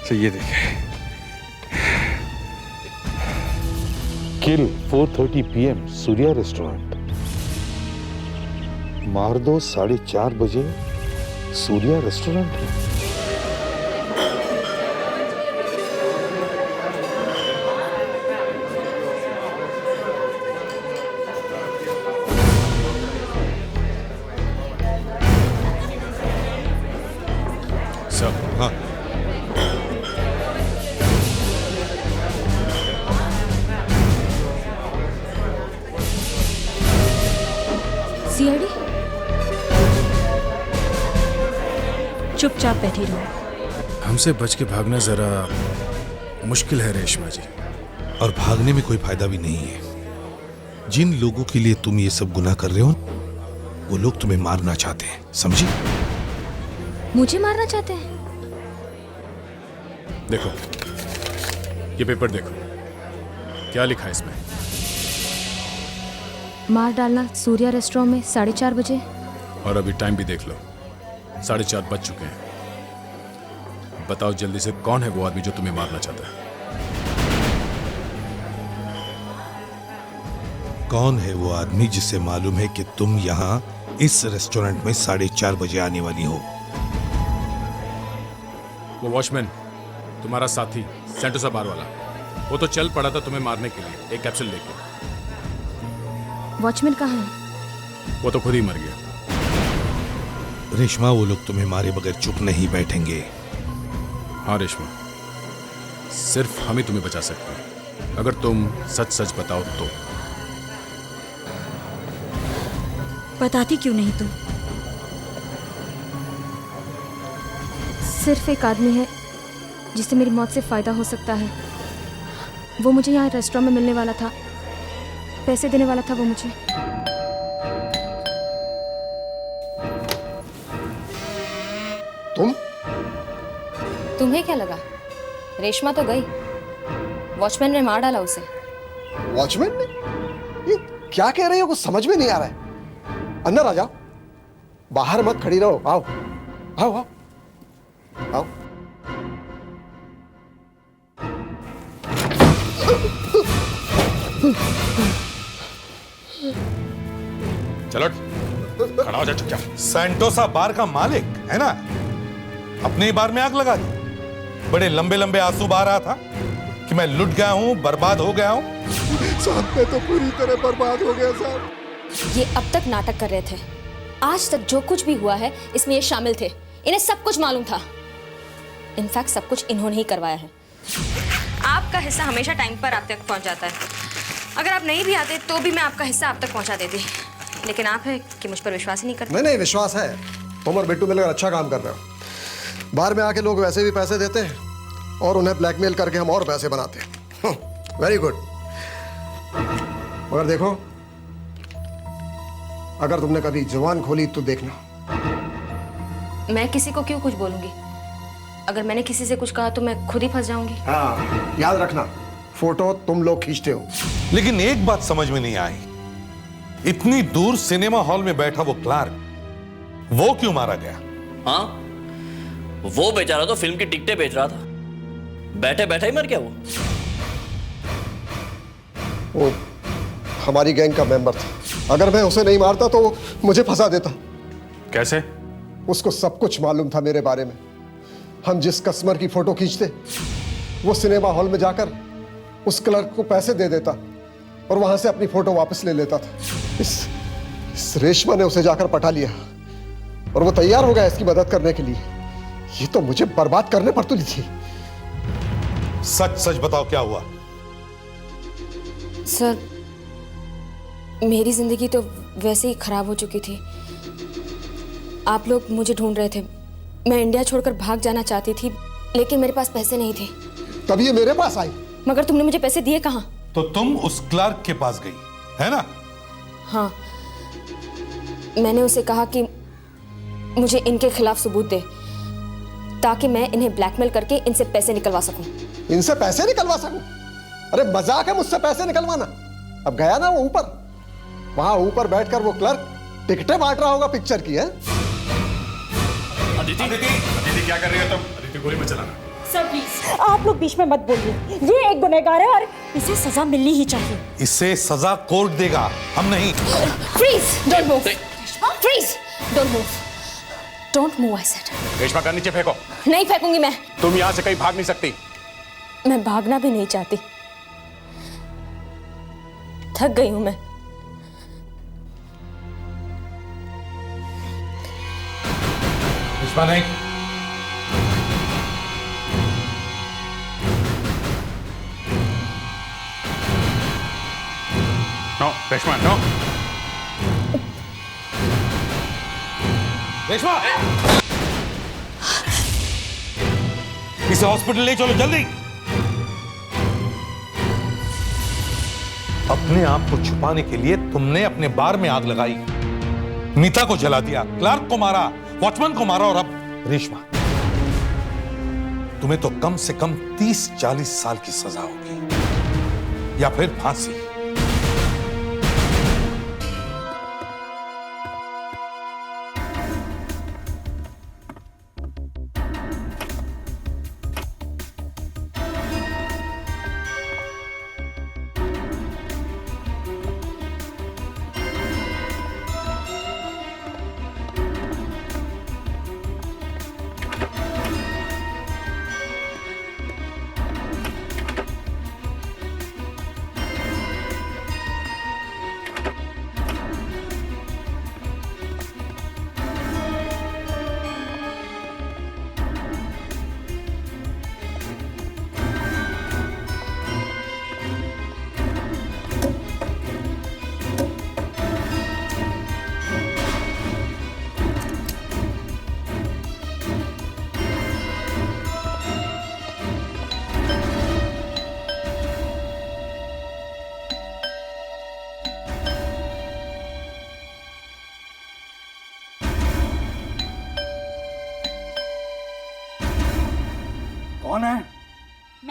तो ये देखें, किल 4:30 PM सूर्या रेस्टोरेंट। मार दो 4:30 बजे सूर्या रेस्टोरेंट। सर हाँ, सीआईडी चुपचाप बैठी रहो। हमसे बच के भागना जरा मुश्किल है रेशमा जी। और भागने में कोई फायदा भी नहीं है। जिन लोगों के लिए तुम ये सब गुनाह कर रहे हो, वो लोग तुम्हें मारना चाहते हैं, समझी? मुझे मारना चाहते हैं? देखो ये पेपर देखो, क्या लिखा है इसमें? मार डालना सूर्या रेस्टोरेंट में 4:30 बजे। और अभी टाइम भी देख लो, 4:30 बज चुके हैं। बताओ जल्दी से, कौन है वो आदमी जो तुम्हें मारना चाहता है? कौन है वो आदमी जिसे मालूम है कि तुम यहाँ इस रेस्टोरेंट में 4:30 बजे आने वाली हो? वो वॉचमैन, तुम्हारा साथी सेंटोसा बार वाला, वो तो चल पड़ा था तुम्हें मारने के लिए एक कैप्सूल लेके। वॉचमैन कहाँ है? वो तो खुद ही मर गया। रेशमा, वो लोग तुम्हें मारे बगैर चुप नहीं बैठेंगे। हाँ रेशमा, सिर्फ हम ही तुम्हें बचा सकते हैं, अगर तुम सच सच बताओ तो। बताती क्यों नहीं तुम? सिर्फ एक आदमी है जिससे मेरी मौत से फ़ायदा हो सकता है। वो मुझे यहाँ रेस्टोरेंट में मिलने वाला था, पैसे देने वाला था वो मुझे। तुम्हें क्या लगा? रेशमा तो गई, वॉचमैन ने मार डाला उसे। वॉचमैन ने? ये क्या कह रही हो? कुछ समझ में नहीं आ रहा है। अंदर आ जाओ, बाहर मत खड़ी रहो। आओ आओ आओ आओ। चलो खड़ा हो जा चुपचाप। सैंटोसा बार का मालिक है ना, अपने ही बार में आग लगा दी। बड़े लंबे लंबे आंसू बहा रहा था कि मैं लुट गया हूं, बर्बाद हो गया हूं। साहब मैं तो पूरी तरह बर्बाद हो गया साहब। ये अब तक नाटक कर रहे थे। आज तक जो कुछ भी हुआ है इसमें ये शामिल थे। इन्हें सब कुछ मालूम था। इनफैक्ट सब कुछ इन्होंने ही करवाया है। आपका हिस्सा हमेशा टाइम पर आप तक पहुंच जाता है। अगर आप नहीं भी आते तो भी मैं आपका हिस्सा आप तक पहुंचा देती, लेकिन आप है कि मुझ पर विश्वास ही नहीं करते। नहीं विश्वास है। तुम और बिट्टू मिलकर अच्छा काम कर रहे हो। बाहर में आके लोग वैसे भी पैसे देते हैं और उन्हें ब्लैकमेल करके हम और पैसे बनाते हैं। Very good. मगर देखो, अगर तुमने कभी जुबान खोली तो देखना। मैं किसी को क्यों कुछ बोलूंगी? अगर मैंने किसी से कुछ कहा तो मैं खुद ही फंस जाऊंगी। हाँ, याद रखना, फोटो तुम लोग खींचते हो। लेकिन एक बात समझ में नहीं आई, इतनी दूर सिनेमा हॉल में बैठा वो क्लार्क, वो क्यों मारा गया? हाँ, वो बेचारा तो फिल्म की टिकटें बेच रहा था, बैठे बैठे ही मर गया वो हमारी गैंग का मेंबर था। अगर मैं उसे नहीं मारता तो वो मुझे फंसा देता। कैसे? उसको सब कुछ मालूम था मेरे बारे में। हम जिस कस्टमर की फोटो खींचते, वो सिनेमा हॉल में जाकर उस क्लर्क को पैसे दे देता और वहां से अपनी फोटो वापस ले लेता था। इस रेशमा ने उसे जाकर पटा लिया और वो तैयार हो गया इसकी मदद करने के लिए। ये तो मुझे बर्बाद करने पर तुली थी। सच सच बताओ क्या हुआ? सर, मेरी जिंदगी तो वैसे ही खराब हो चुकी थी। आप लोग मुझे ढूंढ रहे थे। मैं इंडिया छोड़कर भाग जाना चाहती थी, लेकिन मेरे पास पैसे नहीं थे। तब ये मेरे पास आई। मगर तुमने मुझे पैसे दिए कहाँ? तो तुम उस क्लर्क के पास गई, है ना? हाँ, मैंने उसे कहा कि मुझे इनके खिलाफ सबूत दे, ताकि मैं इन्हें ब्लैकमेल करके इनसे पैसे निकलवा सकूं। इनसे पैसे निकलवा सकूं? अरे मजाक है मुझसे पैसे निकलवाना। अब गया ना वो ऊपर, वहां ऊपर बैठकर वो क्लर्क टिकटें बांट रहा होगा पिक्चर की। है अदिति क्या कर रही हो तुम? अदिति गोली मत चलाना। सर प्लीज, आप लोग बीच में मत बोलिए। ये एक गुनहगार है और इसे सजा मिलनी ही चाहिए। इसे सजा कोर्ट देगा, हम नहीं। Freeze, don't move. Freeze, don't move. Don't move, I said. Reshma का नीचे फेंको। नहीं फेंकूंगी मैं। तुम यहां से कहीं भाग नहीं सकती। मैं भागना भी नहीं चाहती। थक गई हूं मैं। रेशमा नहीं। No Reshma, no. रेशमा, इसे हॉस्पिटल ले चलो जल्दी। अपने आप को छुपाने के लिए तुमने अपने बार में आग लगाई, नीता को जला दिया, क्लार्क को मारा, वॉचमैन को मारा और अब रेशमा। तुम्हें तो कम से कम 30-40 साल की सजा होगी या फिर फांसी।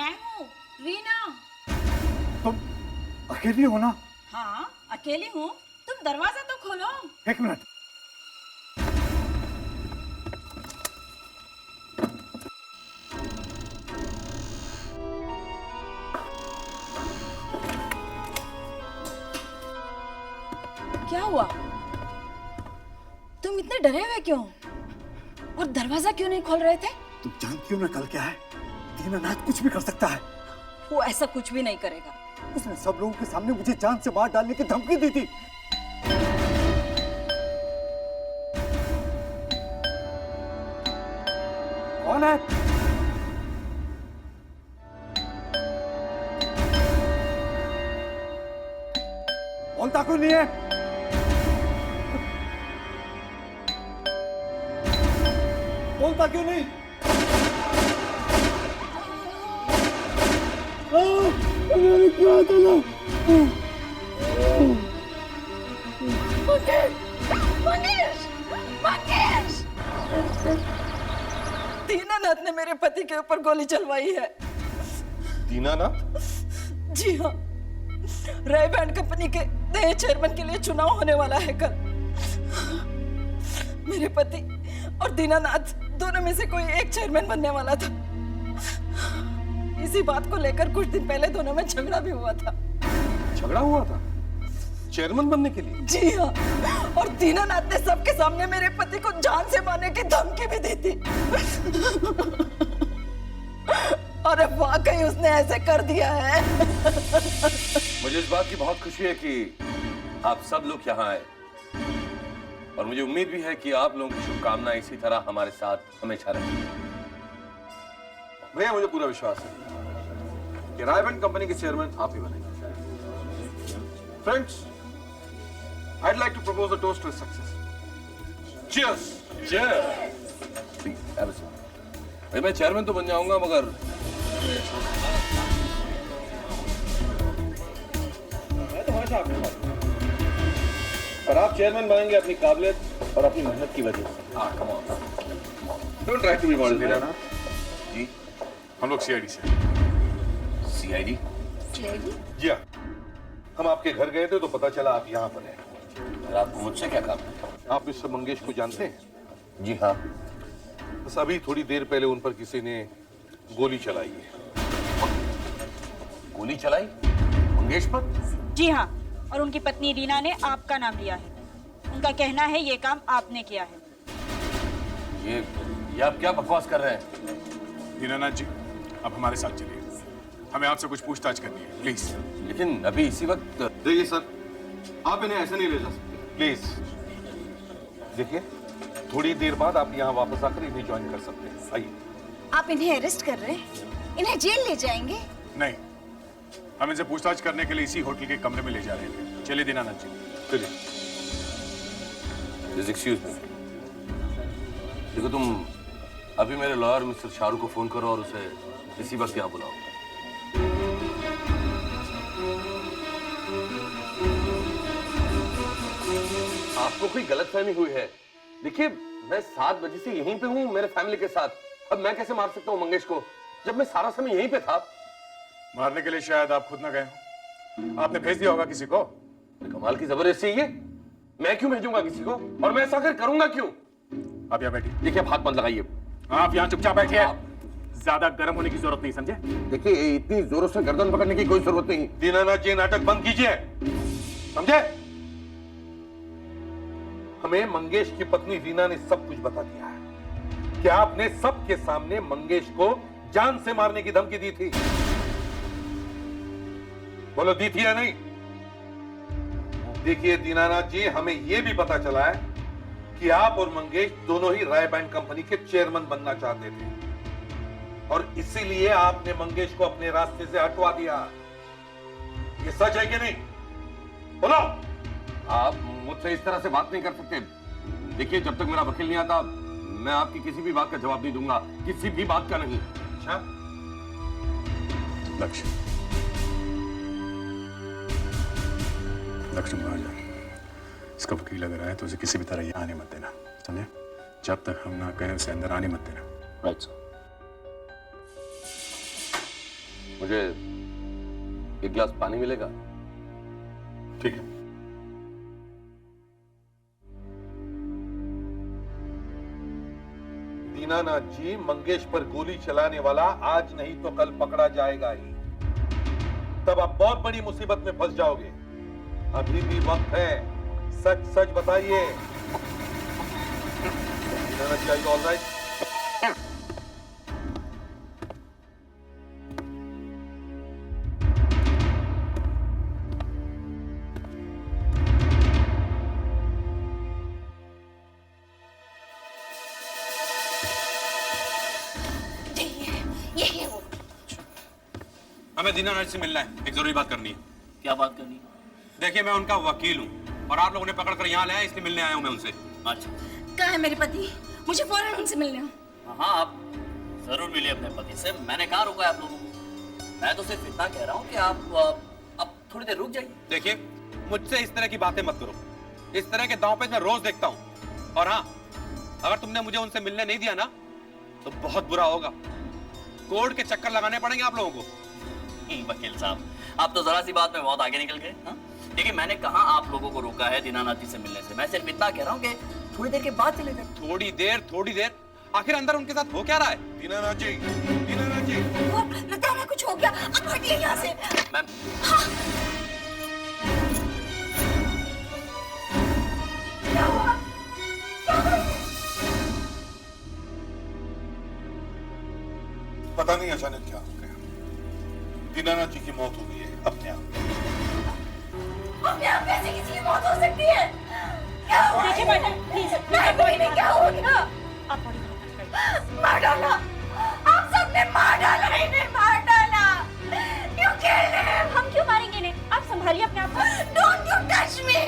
मैं हूँ रीना। तुम अकेली हो ना? हाँ अकेली हूँ, तुम दरवाजा तो खोलो। एक मिनट। क्या हुआ? तुम इतने डरे हुए क्यों? और दरवाजा क्यों नहीं खोल रहे थे? तुम जानती हो ना कल क्या है? दीनानाथ कुछ भी कर सकता है। वो ऐसा कुछ भी नहीं करेगा। उसने सब लोगों के सामने मुझे जान से मार डालने की धमकी दी थी। कौन है? बोलता क्यों नहीं है? बोलता क्यों नहीं? मैंने क्या था? दीनानाथ ने मेरे पति के ऊपर गोली चलवाई है। दीनानाथ? जी हाँ, रॉय बैंड कंपनी के नए चेयरमैन के लिए चुनाव होने वाला है कल। मेरे पति और दीनानाथ दोनों में से कोई एक चेयरमैन बनने वाला था। इसी बात को लेकर कुछ दिन पहले दोनों में झगड़ा भी हुआ था। झगड़ा हुआ था चेयरमैन बनने के लिए? जी हाँ, और दीनानाथ ने सबके सामने मेरे पति को जान से मारने की धमकी भी दी थी। और वाकई उसने ऐसे कर दिया है। मुझे इस बात की बहुत खुशी है कि आप सब लोग यहाँ आए, और मुझे उम्मीद भी है कि आप लोगों की शुभकामनाएं इसी तरह हमारे साथ हमेशा रहेंगी। भैया मुझे पूरा विश्वास है कि रॉय बैंड कंपनी के चेयरमैन आप ही बनेंगे। Friends, I'd like to propose a toast to his success. Cheers! Cheers! Please, have a seat. भाई मैं चेयरमैन तो बन जाऊंगा, मगर मैं तो हमेशा आपके साथ हूं। पर आप चेयरमैन बनेंगे अपनी काबिलियत और अपनी मेहनत की वजह से। हाँ, come on. Don't try to be modest. जी, हम लोग सीआईडी से। सीआईडी? जी हाँ, हम आपके घर गए थे तो पता चला आप यहाँ पर हैं। आपको मुझसे क्या काम है? आप मिस्टर मंगेश को जानते हैं? जी हाँ। बस अभी थोड़ी देर पहले उन पर किसी ने गोली चलाई है। गोली चलाई? मंगेश पर? जी हाँ, और उनकी पत्नी रीना ने आपका नाम लिया है। उनका कहना है ये काम आपने किया है। ये आप क्या बकवास कर रहे हैं? दीनानाथ जी, अब हमारे साथ चलिए, हमें आपसे कुछ पूछताछ करनी है, प्लीज। लेकिन अभी इसी वक्त। देखिए सर, आप इन्हें ऐसे नहीं ले जा सकते, प्लीज। देखिए, थोड़ी देर बाद आप यहाँ वापस आकर इन्हें ज्वाइन कर सकते हैं। आइए। आप इन्हें अरेस्ट कर रहे हैं? इन्हें जेल ले जाएंगे? नहीं, हम इनसे पूछताछ करने के लिए इसी होटल के कमरे में ले जा रहे थे। चलिए दीनानाथ जी, चलिए। एक्सक्यूज मी, देखो तुम अभी मेरे लॉयर मिस्टर शाहरुख को फोन करो और उसे इसी वक्त यहाँ बुलाओ। आपको कोई गलतफहमी हुई है। देखिए, मैं 7 बजे से यहीं पे हूँ मेरे फैमिली के साथ। अब मैं कैसे मार सकता हूँ मंगेश को, जब मैं सारा समय यहीं पे था? मारने के लिए शायद आप खुद ना गए हो, आपने भेज दिया होगा किसी को। कमाल की जबरदस्ती है ये। मैं क्यों भेजूंगा किसी को, और मैं ऐसा करूंगा क्यों? आप यहाँ बैठिए। देखिए, आप हाथ मत लगाइए। आप यहाँ चुपचाप बैठिए, ज्यादा गर्म होने की जरूरत नहीं, समझे? देखिए, इतनी जोरों से गर्दन पकड़ने की कोई जरूरत नहीं। दीनानाथ जी, नाटक बंद कीजिए, समझे? हमें मंगेश की पत्नी रीना ने सब कुछ बता दिया है कि आपने सबके सामने मंगेश को जान से मारने की धमकी दी थी। बोलो, दी थी या नहीं? देखिए दीनानाथ जी, हमें यह भी पता चला है कि आप और मंगेश दोनों ही रॉय बैंड कंपनी के चेयरमैन बनना चाहते थे, और इसीलिए आपने मंगेश को अपने रास्ते से हटवा दिया। ये सच है कि नहीं? बोलो। आप मुझसे इस तरह से बात नहीं कर सकते। देखिए, जब तक मेरा वकील नहीं आता, मैं आपकी किसी भी बात का जवाब नहीं दूंगा, किसी भी बात का नहीं। अच्छा? लक्ष्य, लक्ष्य बाहर जा। इसका वकील अगर आए तो उसे किसी भी तरह यहाँ आने मत देना, समझे? जब तक हम ना कहें उसे अंदर आने मत देना। Right sir. मुझे एक गिलास पानी मिलेगा? ठीक है। दीनानाथ जी, मंगेश पर गोली चलाने वाला आज नहीं तो कल पकड़ा जाएगा ही। तब आप बहुत बड़ी मुसीबत में फंस जाओगे। अभी भी वक्त है, सच सच बताइए। दीनानाथ जी, आर यू ऑल राइट? हमें दीनानाथ से मिलना है, एक जरूरी बात करनी है। क्या बात करनी है? देखिए, मैं उनका वकील हूँ और आप लोगों ने पकड़ कर यहाँ लाया, इसलिए मिलने आया हूँ मैं उनसे। अच्छा, कहाँ है मेरे पति? मुझे फौरन उनसे मिलने हो। हाँ, आप जरूर मिलिए अपने पति से। मैंने कहाँ रोका है आप लोगों को? मैं तो सिर्फ इतना कह रहा हूँ कि आप थोड़ी देर रुक जाइए। देखिए, मुझसे इस तरह की बातें मत करो। इस तरह के दांव पेच मैं रोज देखता हूँ। और हाँ, अगर तुमने मुझे उनसे मिलने नहीं दिया ना, तो बहुत बुरा होगा। कोर्ट के चक्कर लगाने पड़ेंगे आप लोगों को। वकील साहब, आप तो जरा सी बात में बहुत आगे निकल गए। देखिए, मैंने कहा आप लोगों को रोका है दीनानाथ जी से मिलने से। मैं सिर्फ इतना कह रहा हूँ कि थोड़ी देर के बाद चले जाए। थोड़ी देर आखिर अंदर उनके साथ हो क्या रहा है? दीनानाथ जी, दीनानाथ जी, लगता है कुछ हो गया। अब हटिए यहाँ से। मैम, क्या हुआ? पता नहीं अचानक क्या हो गया। दीनानाथ जी की मौत हो गई है अपने आप। अपने आप कैसे किसी की मौत हो सकती है? क्या हुआ? देखिए मैडम, प्लीज। कोई नहीं, क्या हो गया? आप मार डाला। आप सबने मार डाला, इन्हें मार डाला। क्यों खेल रहे हैं? हम क्यों मारेंगे इन्हें? आप संभालिए अपने आप को। Don't you touch me!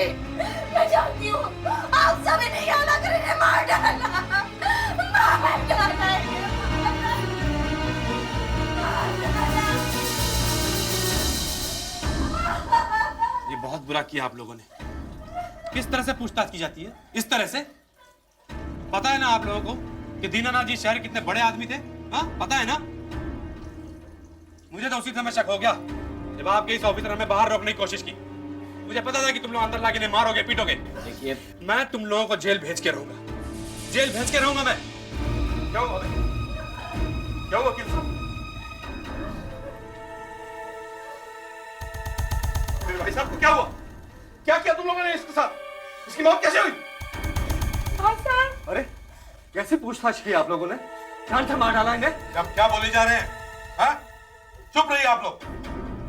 मैं जानती हूँ, आप सब इन्हें यहाँ लाकर इन्हें मार डाला। मार डाला। ये बहुत बुरा किया आप लोगों ने। किस तरह से पूछताछ की जाती है? इस तरह से? पता है ना आप लोगों को कि दीनानाथ जी शहर कितने बड़े आदमी थे? हाँ, पता है ना? मुझे तो उसी समय शक हो गया जब आपके इस ऑफिसर हमें बाहर रोकने की कोशिश की। मुझे पता था कि तुम लोग अंदर लाके इन्हें मारोगे, पीटोगे। देखिए, मैं तुम लोगों को जेल भेज के रहूंगा। जेल भेज के रहूंगा मैं। क्या हुआ? क्या हुआ वकील साहब? मेरे भाई साहब को क्या हुआ? क्या किया तुम लोगों ने इसके साथ? इसकी मौत कैसे हुई? भाई साहब, अरे, कैसे पूछताछ की आप लोगों ने? जान से मार डाला इन्हें? आप क्या बोले जा रहे हैं? हाँ? चुप रहिए आप लोग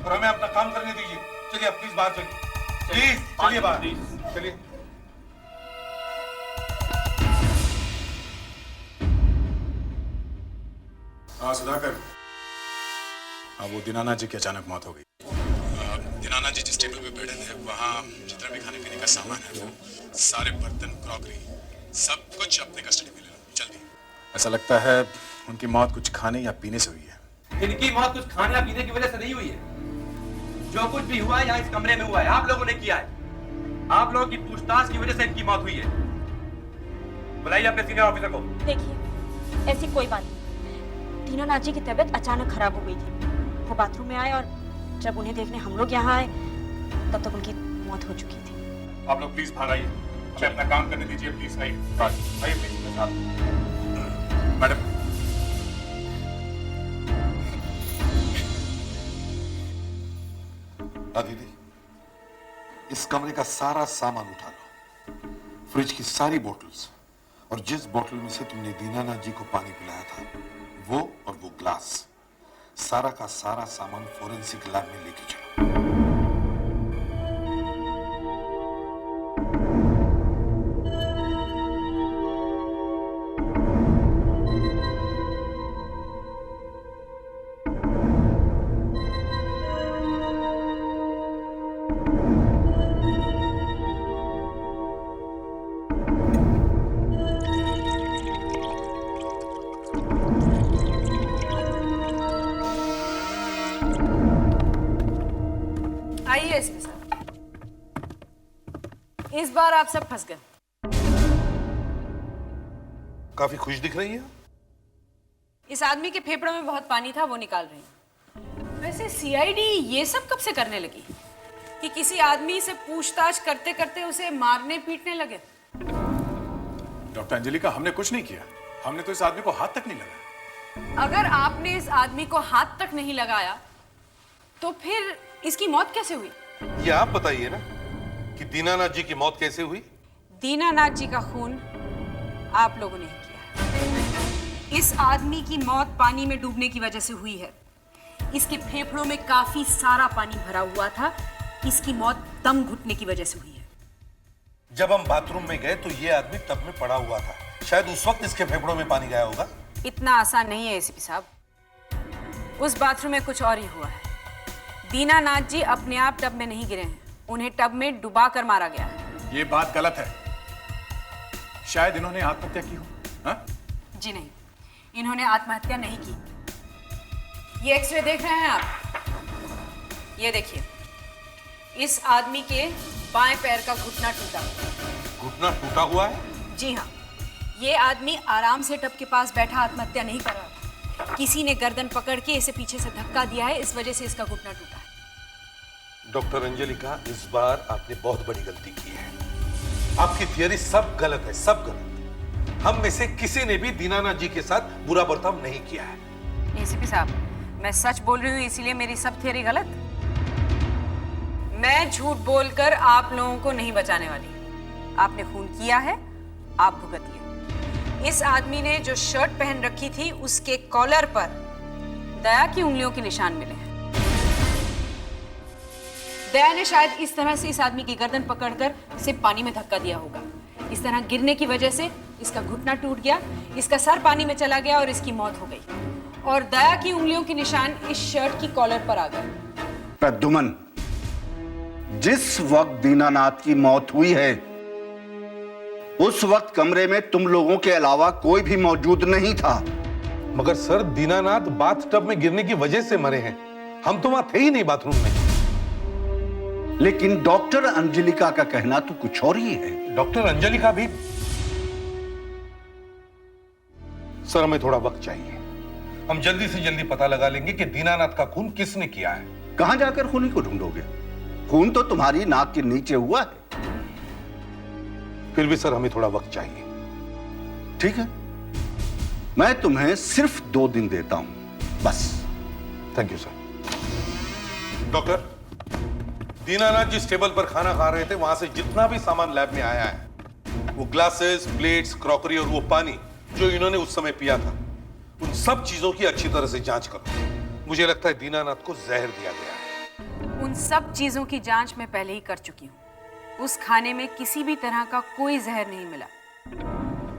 और हमें अपना काम करने दीजिए। चलिए, आप प्लीज बाहर चलिए। प्लीज चलिए बाहर, चलिए। हाँ सुधाकर, हाँ वो दीनानाथ जी की अचानक मौत हो गई। दीनानाथ जी जिस टेबल पे बैठे थे वहाँ जितना भी खाने पीने का सामान है वो सारे बर्तन, क्रॉकरी, सब कुछ अपने कस्टडी में ले लो जल्दी। ऐसा लगता है उनकी मौत कुछ खाने या पीने से हुई है। इनकी मौत कुछ खाने या पीने की वजह से नहीं हुई है। जो कुछ भी हुआ है यहाँ इस कमरे में हुआ है, आप लोगों ने किया है। आप लोगों की पूछताछ की वजह से इनकी मौत हुई है। बुलाइए अपने सीनियर ऑफिसर को। देखिए, ऐसी कोई बात नहीं। दीनानाथ जी की तबीयत अचानक खराब हो गई थी। वो बाथरूम में आए और जब उन्हें देखने हम लोग यहाँ आए तब तक उनकी मौत हो चुकी थी। आप लोग प्लीज बाहर आइए, हमें अपना काम करने दीजिए। प्लीज आइए, आइए प्लीज मेरे साथ। मैडम, दीदी, इस कमरे का सारा सामान उठा लो, फ्रिज की सारी बोतल्स, और जिस बोतल में से तुमने दीनानाथ जी को पानी पिलाया था वो और वो ग्लास, सारा का सारा सामान फोरेंसिक लैब में लेके चलो। आइए इसके साथ। इस बार आप सब फंस गए। काफी खुश दिख रही है। इस आदमी के फेफड़ों में बहुत पानी था, वो निकाल रही हूं। वैसे सीआईडी ये सब कब से करने लगी कि किसी आदमी से पूछताछ करते करते उसे मारने पीटने लगे? डॉक्टर अंजलि का हमने कुछ नहीं किया, हमने तो इस आदमी को हाथ तक नहीं लगाया। अगर आपने इस आदमी को हाथ तक नहीं लगाया तो फिर इसकी मौत कैसे हुई? ये आप बताइए ना कि दीनानाथ जी की मौत कैसे हुई? दीनानाथ जी का खून आप लोगों ने ही किया। इस आदमी की मौत पानी में डूबने की वजह से हुई है। इसके फेफड़ों में काफी सारा पानी भरा हुआ था। इसकी मौत दम घुटने की वजह से हुई है। जब हम बाथरूम में गए तो ये आदमी टब में पड़ा हुआ था, शायद उस वक्त इसके फेफड़ों में पानी गया होगा। इतना आसान नहीं है एसीपी साहब। उस बाथरूम में कुछ और ही हुआ है। दीनानाथ जी अपने आप टब में नहीं गिरे हैं, उन्हें टब में डुबा कर मारा गया है। ये बात गलत है, शायद इन्होंने आत्महत्या की हो। हाँ? जी नहीं, इन्होंने आत्महत्या नहीं की। ये एक्सरे देख रहे हैं आप? ये देखिए, इस आदमी के बाएं पैर का घुटना टूटा। घुटना टूटा हुआ है? जी हाँ, ये आदमी आराम से टब के पास बैठा आत्महत्या नहीं कर रहा था। किसी ने गर्दन पकड़ के इसे पीछे से धक्का दिया है, इस वजह से इसका घुटना टूटा है। डॉक्टर अंजलिका, इस बार आपने बहुत बड़ी गलती की है। आपकी थियरी सब गलत है, सब गलत। हम में से किसी ने भी दीनानाथ जी के साथ बुरा बर्ताव नहीं किया है। एसीपी साहब, मैं सच बोल रही हूँ, इसीलिए मेरी सब थियरी गलत? मैं झूठ बोलकर आप लोगों को नहीं बचाने वाली। आपने खून किया है, आप भुगतिए। इस आदमी ने जो शर्ट पहन रखी थी उसके कॉलर पर दया की उंगलियों के निशान मिले हैं। दया ने शायद इस तरह से इस आदमी की गर्दन पकड़कर इसे पानी में धक्का दिया होगा। इस तरह गिरने की वजह से इसका घुटना टूट गया, इसका सर पानी में चला गया और इसकी मौत हो गई। और दया की उंगलियों के निशान इस शर्ट की कॉलर पर आ गए। प्रद्युमन, जिस वक्त दीनानाथ की मौत हुई है उस वक्त कमरे में तुम लोगों के अलावा कोई भी मौजूद नहीं था। मगर सर, दीनानाथ बाथ टब में गिरने की वजह से मरे हैं, हम तो वहां थे ही नहीं बाथरूम में। लेकिन डॉक्टर अंजलिका का कहना तो कुछ और ही है। डॉक्टर अंजलिका भी? सर, हमें थोड़ा वक्त चाहिए। हम जल्दी से जल्दी पता लगा लेंगे कि दीनानाथ का खून किसने किया है। कहां जाकर खूनी को ढूंढोगे? खून तो तुम्हारी नाक के नीचे हुआ है। फिर भी सर, हमें थोड़ा वक्त चाहिए। ठीक है, मैं तुम्हें सिर्फ 2 दिन देता हूं, बस। Thank you sir. Doctor, Dinanath जिस टेबल पर खाना खा रहे थे वहां से जितना भी सामान लैब में आया है, वो ग्लासेस, प्लेट्स, क्रॉकरी और वो पानी जो इन्होंने उस समय पिया था, उन सब चीजों की अच्छी तरह से जांच करो। मुझे लगता है दीनानाथ को जहर दिया गया है। उन सब चीजों की जांच मैं पहले ही कर चुकी हूँ। उस खाने में किसी भी तरह का कोई जहर नहीं मिला।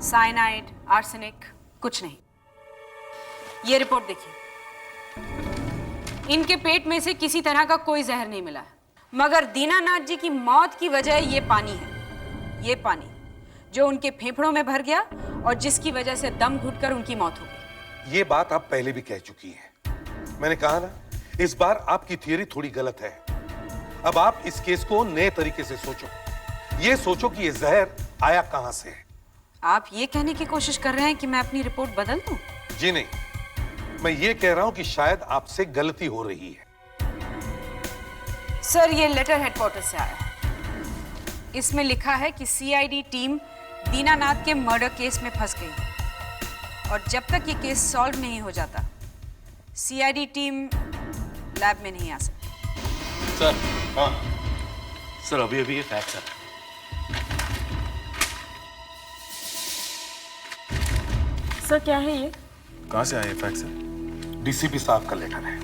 साइनाइड, आर्सेनिक, कुछ नहीं। ये रिपोर्ट देखिए, इनके पेट में से किसी तरह का कोई जहर नहीं मिला। मगर दीनानाथ जी की मौत की वजह ये पानी है। ये पानी जो उनके फेफड़ों में भर गया और जिसकी वजह से दम घुटकर उनकी मौत हो गई। ये बात आप पहले भी कह चुकी हैं। मैंने कहा ना, इस बार आपकी थियरी थोड़ी गलत है। अब आप इस केस को नए तरीके से सोचो। ये सोचो कि ये जहर आया कहां से है। आप ये कहने की कोशिश कर रहे हैं कि मैं अपनी रिपोर्ट बदल दूं? जी नहीं, मैं ये कह रहा हूं कि शायद आपसे गलती हो रही है। सर, ये लेटर हेडक्वार्टर से आया है। इसमें लिखा है कि सीआईडी टीम दीनानाथ के मर्डर केस में फंस गई है और जब तक ये केस सॉल्व नहीं हो जाता सीआईडी टीम लैब में नहीं आ सकती। सर, हाँ सर, अभी अभी ये फैक्स है। सर, क्या है ये? कहां से आया फैक्स? डीसीपी साहब का लेटर है।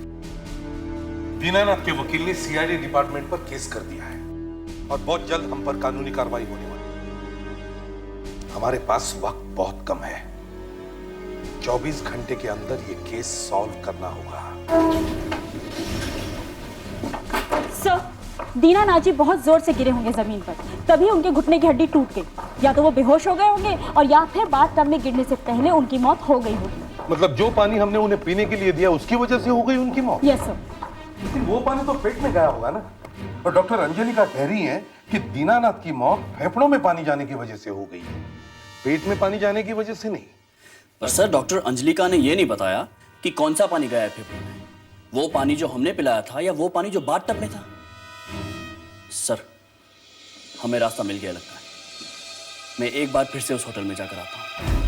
दीनानाथ के वकील ने सीआईडी डिपार्टमेंट पर केस कर दिया है और बहुत जल्द हम पर कानूनी कार्रवाई होने वाली है। हमारे पास वक्त बहुत कम है। 24 घंटे के अंदर ये केस सॉल्व करना होगा। सर, दीनानाथ जी बहुत जोर से गिरे होंगे जमीन पर, तभी उनके घुटने की हड्डी टूट गई। या तो वो बेहोश हो गए होंगे और या फिर बाथ टब में गिरने से पहले उनकी मौत हो गई होगी। मतलब जो पानी हमने उन्हें पीने के लिए दिया उसकी वजह से हो गई उनकी मौत? Yes sir. लेकिन वो पानी तो पेट में गया होगा ना। और डॉक्टर अंजलिका कह रही हैं कि दीनानाथ की मौत फेफड़ों में पानी जाने की वजह से हो गई है, पेट में पानी जाने की वजह से नहीं। पर सर, डॉक्टर अंजलिका ने ये नहीं बताया कि कौन सा पानी गया है फेफड़ों में। वो पानी जो हमने पिलाया था या वो पानी जो बाथटब में था? सर, हमें रास्ता मिल गया लगता है। मैं एक बार फिर से उस होटल में जाकर आता हूं।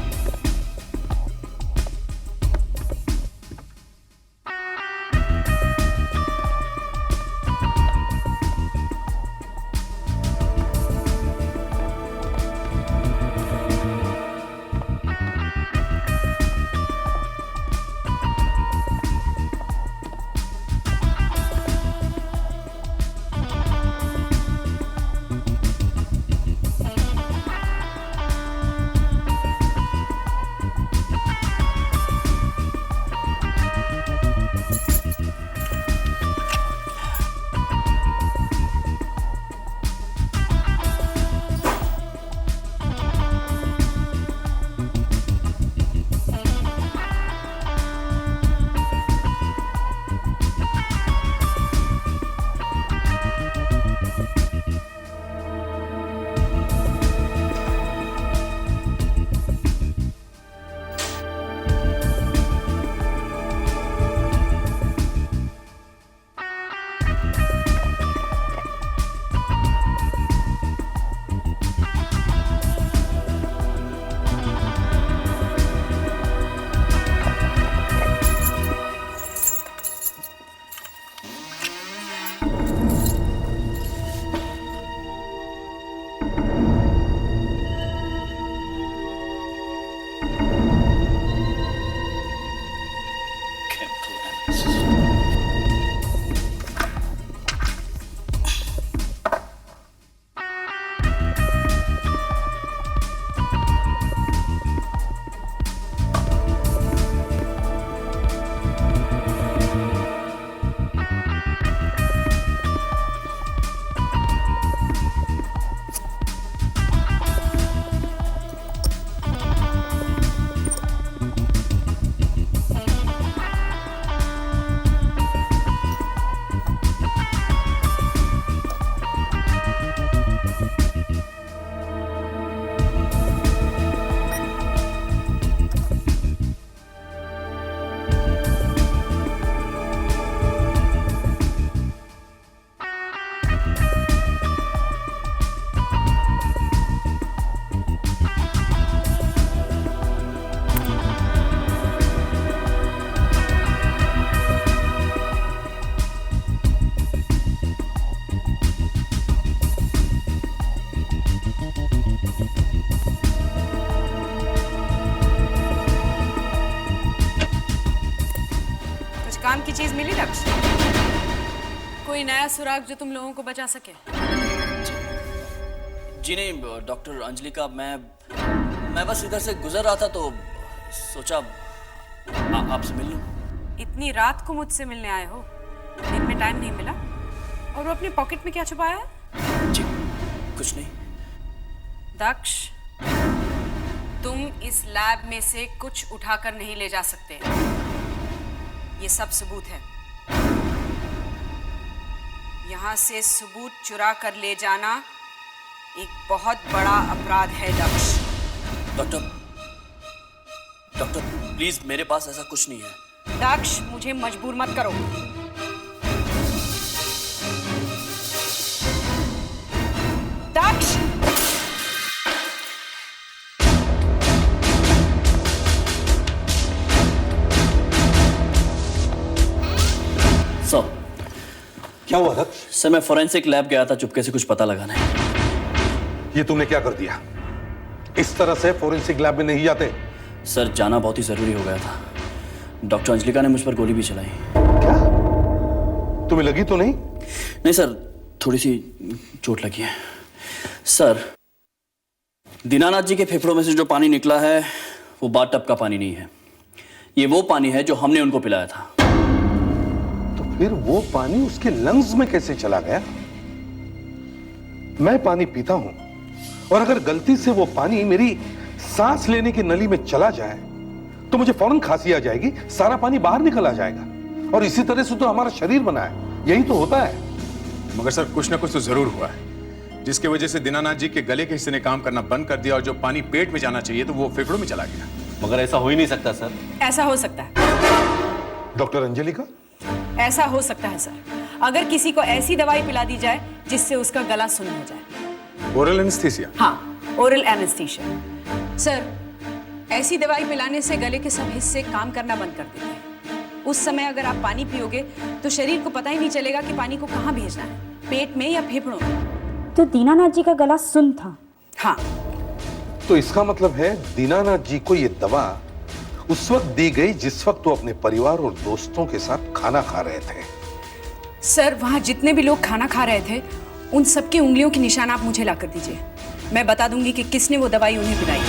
काम की चीज मिली लक्ष्य? कोई नया सुराग जो तुम लोगों को बचा सके? जी नहीं डॉक्टर अंजलिका, मैं बस इधर से गुजर रहा था तो सोचा आपसे मिल लूं। इतनी रात को मुझसे मिलने आए हो? दिन में टाइम नहीं मिला? और वो अपनी पॉकेट में क्या छुपाया है? जी कुछ नहीं। दक्ष, तुम इस लैब में से कुछ उठाकर नहीं ले जा सकते। ये सब सबूत है। यहां से सबूत चुरा कर ले जाना एक बहुत बड़ा अपराध है दक्ष। डॉक्टर प्लीज, मेरे पास ऐसा कुछ नहीं है। दक्ष, मुझे मजबूर मत करो। दक्ष, क्या हुआ दक्ष? सर, मैं फोरेंसिक लैब गया था चुपके से कुछ पता लगाने। ये तुमने क्या कर दिया? इस तरह से फोरेंसिक लैब में नहीं जाते। सर, जाना बहुत ही जरूरी हो गया था। डॉक्टर अंजलिका ने मुझ पर गोली भी चलाई। क्या? तुम्हें लगी तो नहीं? नहीं सर, थोड़ी सी चोट लगी है। सर, दीनानाथ जी के फेफड़ों में से जो पानी निकला है वो बाथटब का पानी नहीं है। ये वो पानी है जो हमने उनको पिलाया था। फिर वो पानी उसके लंग्स में कैसे चला गया? मैं पानी पीता हूं और अगर गलती से वो पानी मेरी सांस लेने की नली में चला जाए तो मुझे फौरन खांसी आ जाएगी, सारा पानी बाहर निकल आ जाएगा। और इसी तरह से तो हमारा शरीर बना है, यही तो होता है। मगर सर, कुछ ना कुछ तो जरूर हुआ है जिसकी वजह से दीनानाथ जी के गले के हिस्से ने काम करना बंद कर दिया और जो पानी पेट में जाना चाहिए तो वो फेफड़ों में चला गया। मगर ऐसा हो ही नहीं सकता सर। ऐसा हो सकता है। डॉक्टर अंजलिका, ऐसा हो सकता है सर, अगर किसी को ऐसी दवाई पिला दी जाए जिससे उसका गला सुन्न हो जाए। Oral anaesthesia? हाँ, ओरल एनेस्थीसिया। सर, ऐसी दवाई पिलाने से गले के सब हिस्से काम करना बंद कर देते हैं। उस समय अगर आप पानी पियोगे तो शरीर को पता ही नहीं चलेगा कि पानी को कहाँ भेजना है, पेट में या फेफड़ों में। तो दीनानाथ जी का गला सुन्न था? हाँ। तो इसका मतलब है दीनानाथ जी को ये दवा उस वक्त दी गई जिस वक्त वो अपने परिवार और दोस्तों के साथ खाना खा रहे थे। सर, वहां जितने भी लोग खाना खा रहे थे उन सबकी उंगलियों के निशान आप मुझे ला कर दीजिए। मैं बता दूंगी कि किसने वो दवाई उन्हें पिलाई।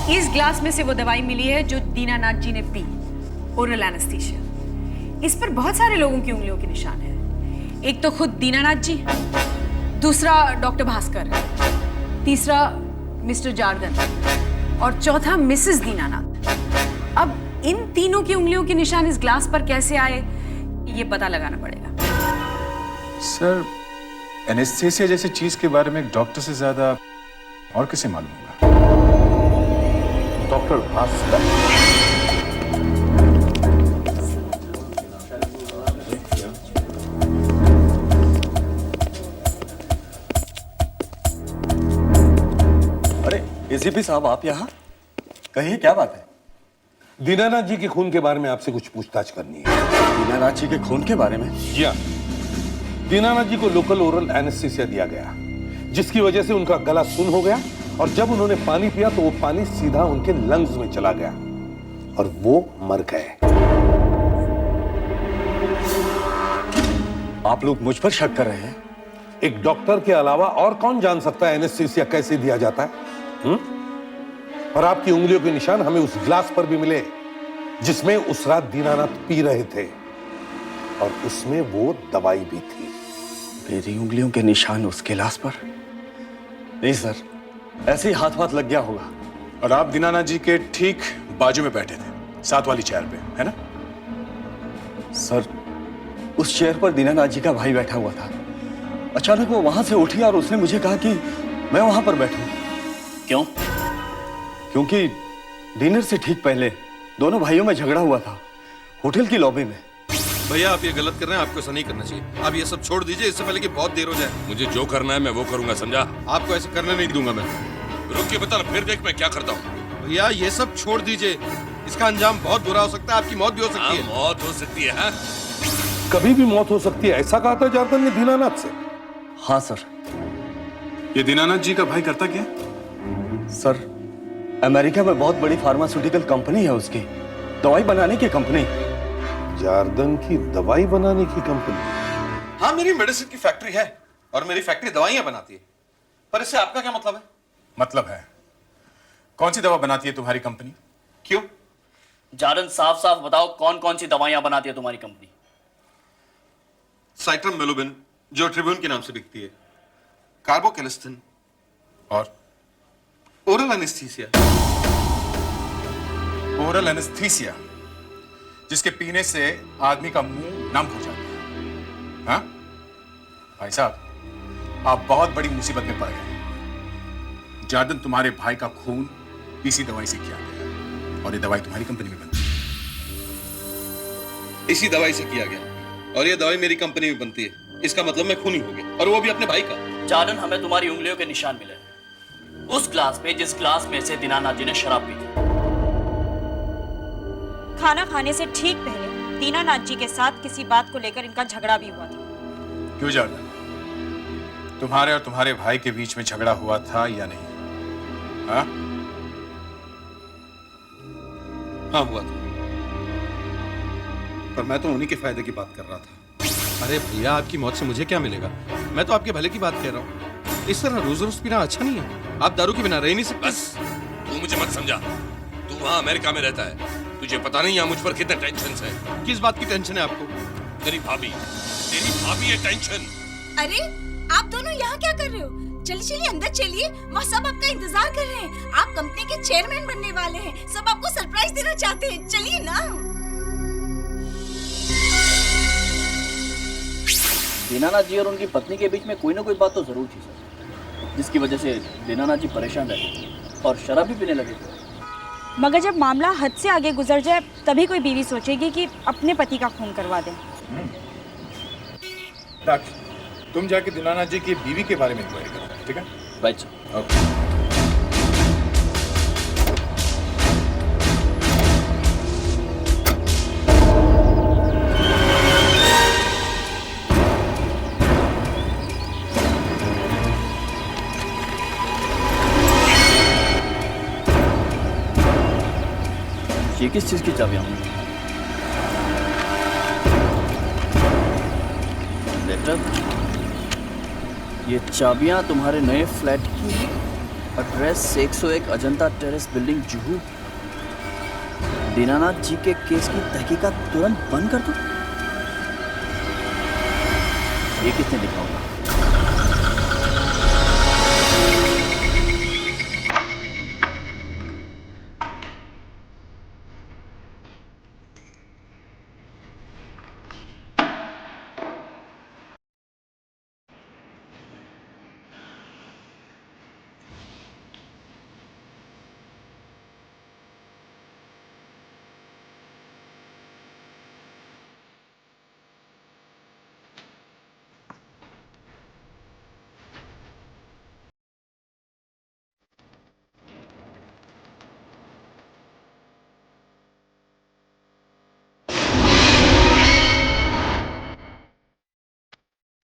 इस ग्लास में से वो दवाई मिली है जो दीनानाथ जी ने पी, ओरल एनेस्थीसिया। इस पर बहुत सारे लोगों की उंगलियों के निशान है। एक तो खुद दीनानाथ जी, दूसरा डॉक्टर भास्कर, तीसरा मिस्टर जार्दन और चौथा मिसेस दीनानाथ। अब इन तीनों की उंगलियों के निशान इस ग्लास पर कैसे आए ये पता लगाना पड़ेगा। सर, एनेस्थीसिया जैसी चीज के बारे में डॉक्टर से ज्यादा और किसे मालूम होगा? डॉक्टर भास्कर। एसीपी साहब, आप यहाँ? कहिए, क्या बात है? दीनानाथ जी के खून के बारे में आपसे कुछ पूछताछ करनी है। दीनानाथ जी के खून के बारे में? जी हाँ। दीनानाथ जी को लोकल ओरल एनेस्थीसिया दिया गया, जिसकी वजह से उनका गला सुन्न हो गया और जब उन्होंने पानी पिया तो वो पानी सीधा उनके लंग्स में चला गया और वो मर गए। आप लोग मुझ पर शक कर रहे हैं? एक डॉक्टर के अलावा और कौन जान सकता है एनेस्थीसिया कैसे दिया जाता है? और आपकी उंगलियों के निशान हमें उस ग्लास पर भी मिले जिसमें उस रात दीनानाथ पी रहे थे और उसमें वो दवाई भी थी। मेरी उंगलियों के निशान उस गिलास पर? नहीं सर, ऐसे ही हाथ हाथ लग गया होगा। और आप दीनानाथ जी के ठीक बाजू में बैठे थे, साथ वाली चेयर पे, है ना? सर, उस चेयर पर दीनानाथ जी का भाई बैठा हुआ था। अचानक वो वहां से उठी और उसने मुझे कहा कि मैं वहां पर बैठूं। क्यों? क्योंकि डिनर से ठीक पहले दोनों भाइयों में झगड़ा हुआ था, होटल की लॉबी में। भैया, आप ये गलत कर रहे हैं, आपको ऐसा नहीं करना चाहिए। आप ये सब छोड़ दीजिए, इससे पहले कि बहुत देर हो जाए। मुझे जो करना है मैं वो करूंगा, समझा? आपको ऐसे करने नहीं दूंगा मैं। रुक के बता, फिर देख मैं क्या करता हूँ। भैया, ये सब छोड़ दीजिए, इसका अंजाम बहुत बुरा हो सकता है, आपकी मौत भी हो सकती है। मौत हो सकती है? हाँ? कभी भी मौत हो सकती है, ऐसा कहा था जार्दन ने दीनानाथ से। हाँ सर। ये दीनानाथ जी का भाई करता क्या? सर, अमेरिका में बहुत बड़ी फार्मास्यूटिकल कंपनी है उसकी, दवाई बनाने की कंपनी। जार्दन की दवाई बनाने की कंपनी? हाँ, मेरी मेडिसिन की फैक्ट्री है और मेरी फैक्ट्री दवाइयां बनाती है। पर इससे आपका क्या मतलब है? मतलब है, कौन सी दवा बनाती है तुम्हारी कंपनी? क्यों? जार्दन, साफ साफ बताओ, कौन कौन सी दवाइयां बनाती है तुम्हारी कंपनी? साइट्रम मेलोबिन, जो ट्रिब्यून के नाम से बिकती है, कार्बोकैलिस्थिन और ओरल एनेस्थीसिया। ओरल एनेस्थीसिया, जिसके पीने से आदमी का मुंह नम हो जाता है। हाँ? भाई साहब, आप बहुत बड़ी मुसीबत में पड़ गए। जार्दन, तुम्हारे भाई का खून इसी दवाई से किया गया और ये दवाई तुम्हारी कंपनी में बनती है। इसी दवाई से किया गया और ये दवाई मेरी कंपनी में बनती है। इसका मतलब मैं खूनी हो गया, और वो भी अपने भाई का। जार्दन, हमें तुम्हारी उंगलियों के निशान मिले उस ग्लास पे जिस ग्लास में से दीनानाथ जी ने शराब पी थी। खाना खाने से ठीक पहले दीनानाथ जी के साथ किसी बात को लेकर इनका झगड़ा भी हुआ था। क्यों जार्दन, तुम्हारे और तुम्हारे भाई के बीच में झगड़ा हुआ था या नहीं? हाँ? हाँ, हुआ था, पर मैं तो उन्हीं के फायदे की बात कर रहा था। अरे भैया, आपकी मौत से मुझे क्या मिलेगा? मैं तो आपके भले की बात कह रहा हूँ। इस तरह रोज रोज पीना अच्छा नहीं है। आप दारू के बिना रह नहीं सकते। बस, तू मुझे मत समझा। तू वहाँ अमेरिका में रहता है, तुझे पता नहीं यहाँ मुझ पर कितने टेंशन है। किस बात की टेंशन है आपको? तेरी भाभी है टेंशन। अरे, आप दोनों यहाँ क्या कर रहे हो? चलिए अंदर चलिए, वहाँ सब आपका इंतजार कर रहे हैं। आप कंपनी के चेयरमैन बनने वाले हैं, सब आपको सरप्राइज देना चाहते हैं। चलिए ना। दीनानाथ जी और उनकी पत्नी के बीच में कोई ना कोई बात तो जरूर थी सर, जिसकी वजह से दीनानाथ जी परेशान रहे और शराब भी पीने लगे थे। मगर जब मामला हद से आगे गुजर जाए तभी कोई बीवी सोचेगी कि अपने पति का खून करवा दे। दक्ष, तुम जाके दीनानाथ जी की बीवी के बारे में इंक्वायरी करो, ठीक है? Right sir. ओके। ये किस चीज की चाबियां होंगी? लेटर। ये चाबियां तुम्हारे नए फ्लैट की, address 101 Ajanta terrace building Juhu. Dinanath ji के केस की तहकीकात तुरंत बंद कर दो। ये किसने लिखा होगा?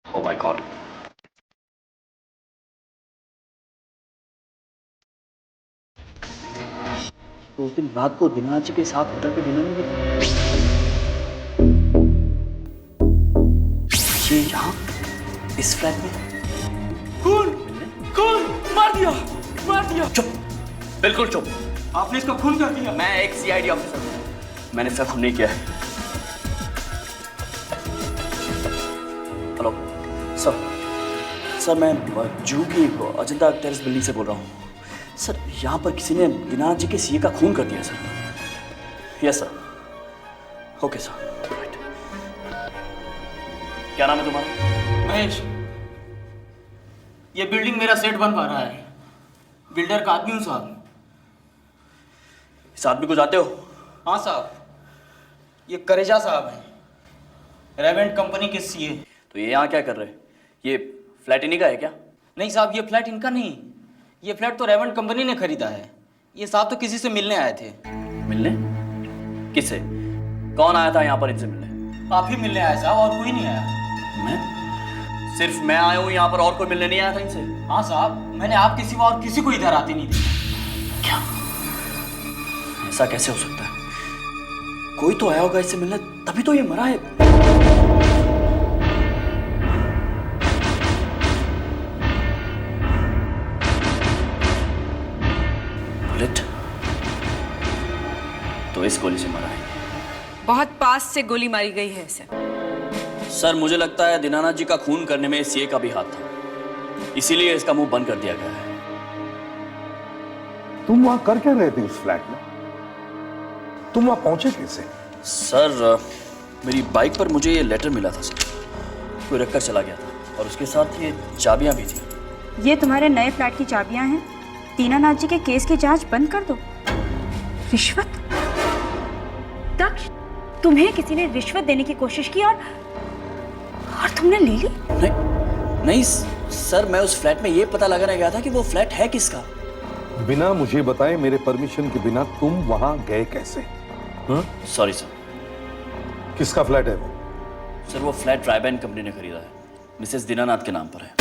Oh my God. तो उस दिन रात को दीनानाथ जी के साथ होटल पे डिनर में गए। ये यहाँ इस फ्लैट में खून मार दिया। चुप, बिल्कुल चुप। आपने इसका खून कर दिया। मैं एक सीआईडी ऑफिसर हूँ, मैंने इसका खून नहीं किया है। हेलो सर, मैं जूहू की अजंता टेरेस बिल्डिंग से बोल रहा हूँ। सर, यहाँ पर किसी ने दीनानाथ जी के सीए का खून कर दिया sir. Yes sir. Okay sir. Right. क्या नाम है तुम्हारा? महेश। ये बिल्डिंग मेरा सेट बन पा रहा है। बिल्डर का आदमी हूँ साहब। इस आदमी को जानते हो? हाँ साहब, ये करेजा साहब हैं, रेवेंट कंपनी के सीए। तो ये यहाँ क्या कर रहे हैं? ये फ्लैट इन्हीं का है क्या? नहीं साहब, ये फ्लैट इनका नहीं, ये फ्लैट तो रेवेंट कंपनी ने खरीदा है। ये साहब तो किसी से मिलने आए थे। मिलने? किससे? कौन आया था यहाँ पर इनसे मिलने? आप ही मिलने आए साहब, और कोई नहीं आया। मैं? सिर्फ मैं आया हूँ यहाँ पर, और कोई मिलने नहीं आया था इनसे? हाँ साहब, मैंने आपके सिवा और किसी को इधर आते नहीं देखा। क्या? ऐसा कैसे हो सकता है? कोई तो आया होगा इससे मिलने, तभी तो ये मरा है। बुलेट तो इस गोली से मरा है। बहुत पास से गोली मारी गई है इसे। सर, मुझे लगता है दीनानाथ जी का खून करने में सीए का भी हाथ था, इसीलिए इसका मुंह बंद कर दिया गया है। तुम वहां कर क्या रहे थे उस फ्लैट में? तुम वहां पहुंचे कैसे? सर, मेरी बाइक पर मुझे ये लेटर मिला था सर, कोई रखकर चला गया था, और उसके साथ ये चाबियां भी थी। ये तुम्हारे नए फ्लैट की चाबियां हैं। दीनानाथ जी के केस की जांच बंद कर दो। रिश्वत? दक्ष, तुम्हें किसी ने रिश्वत देने की कोशिश की और तुमने ले ली? नहीं सर, मैं उस फ्लैट में ये पता लगाने गया था कि वो फ्लैट है किसका। बिना मुझे बताए, मेरे परमिशन के बिना तुम वहां गए कैसे? Sorry sir. किसका फ्लैट है वो? सर, वो फ्लैट रायबैन कंपनी ने खरीदा है, मिसेस दीनानाथ के नाम पर है।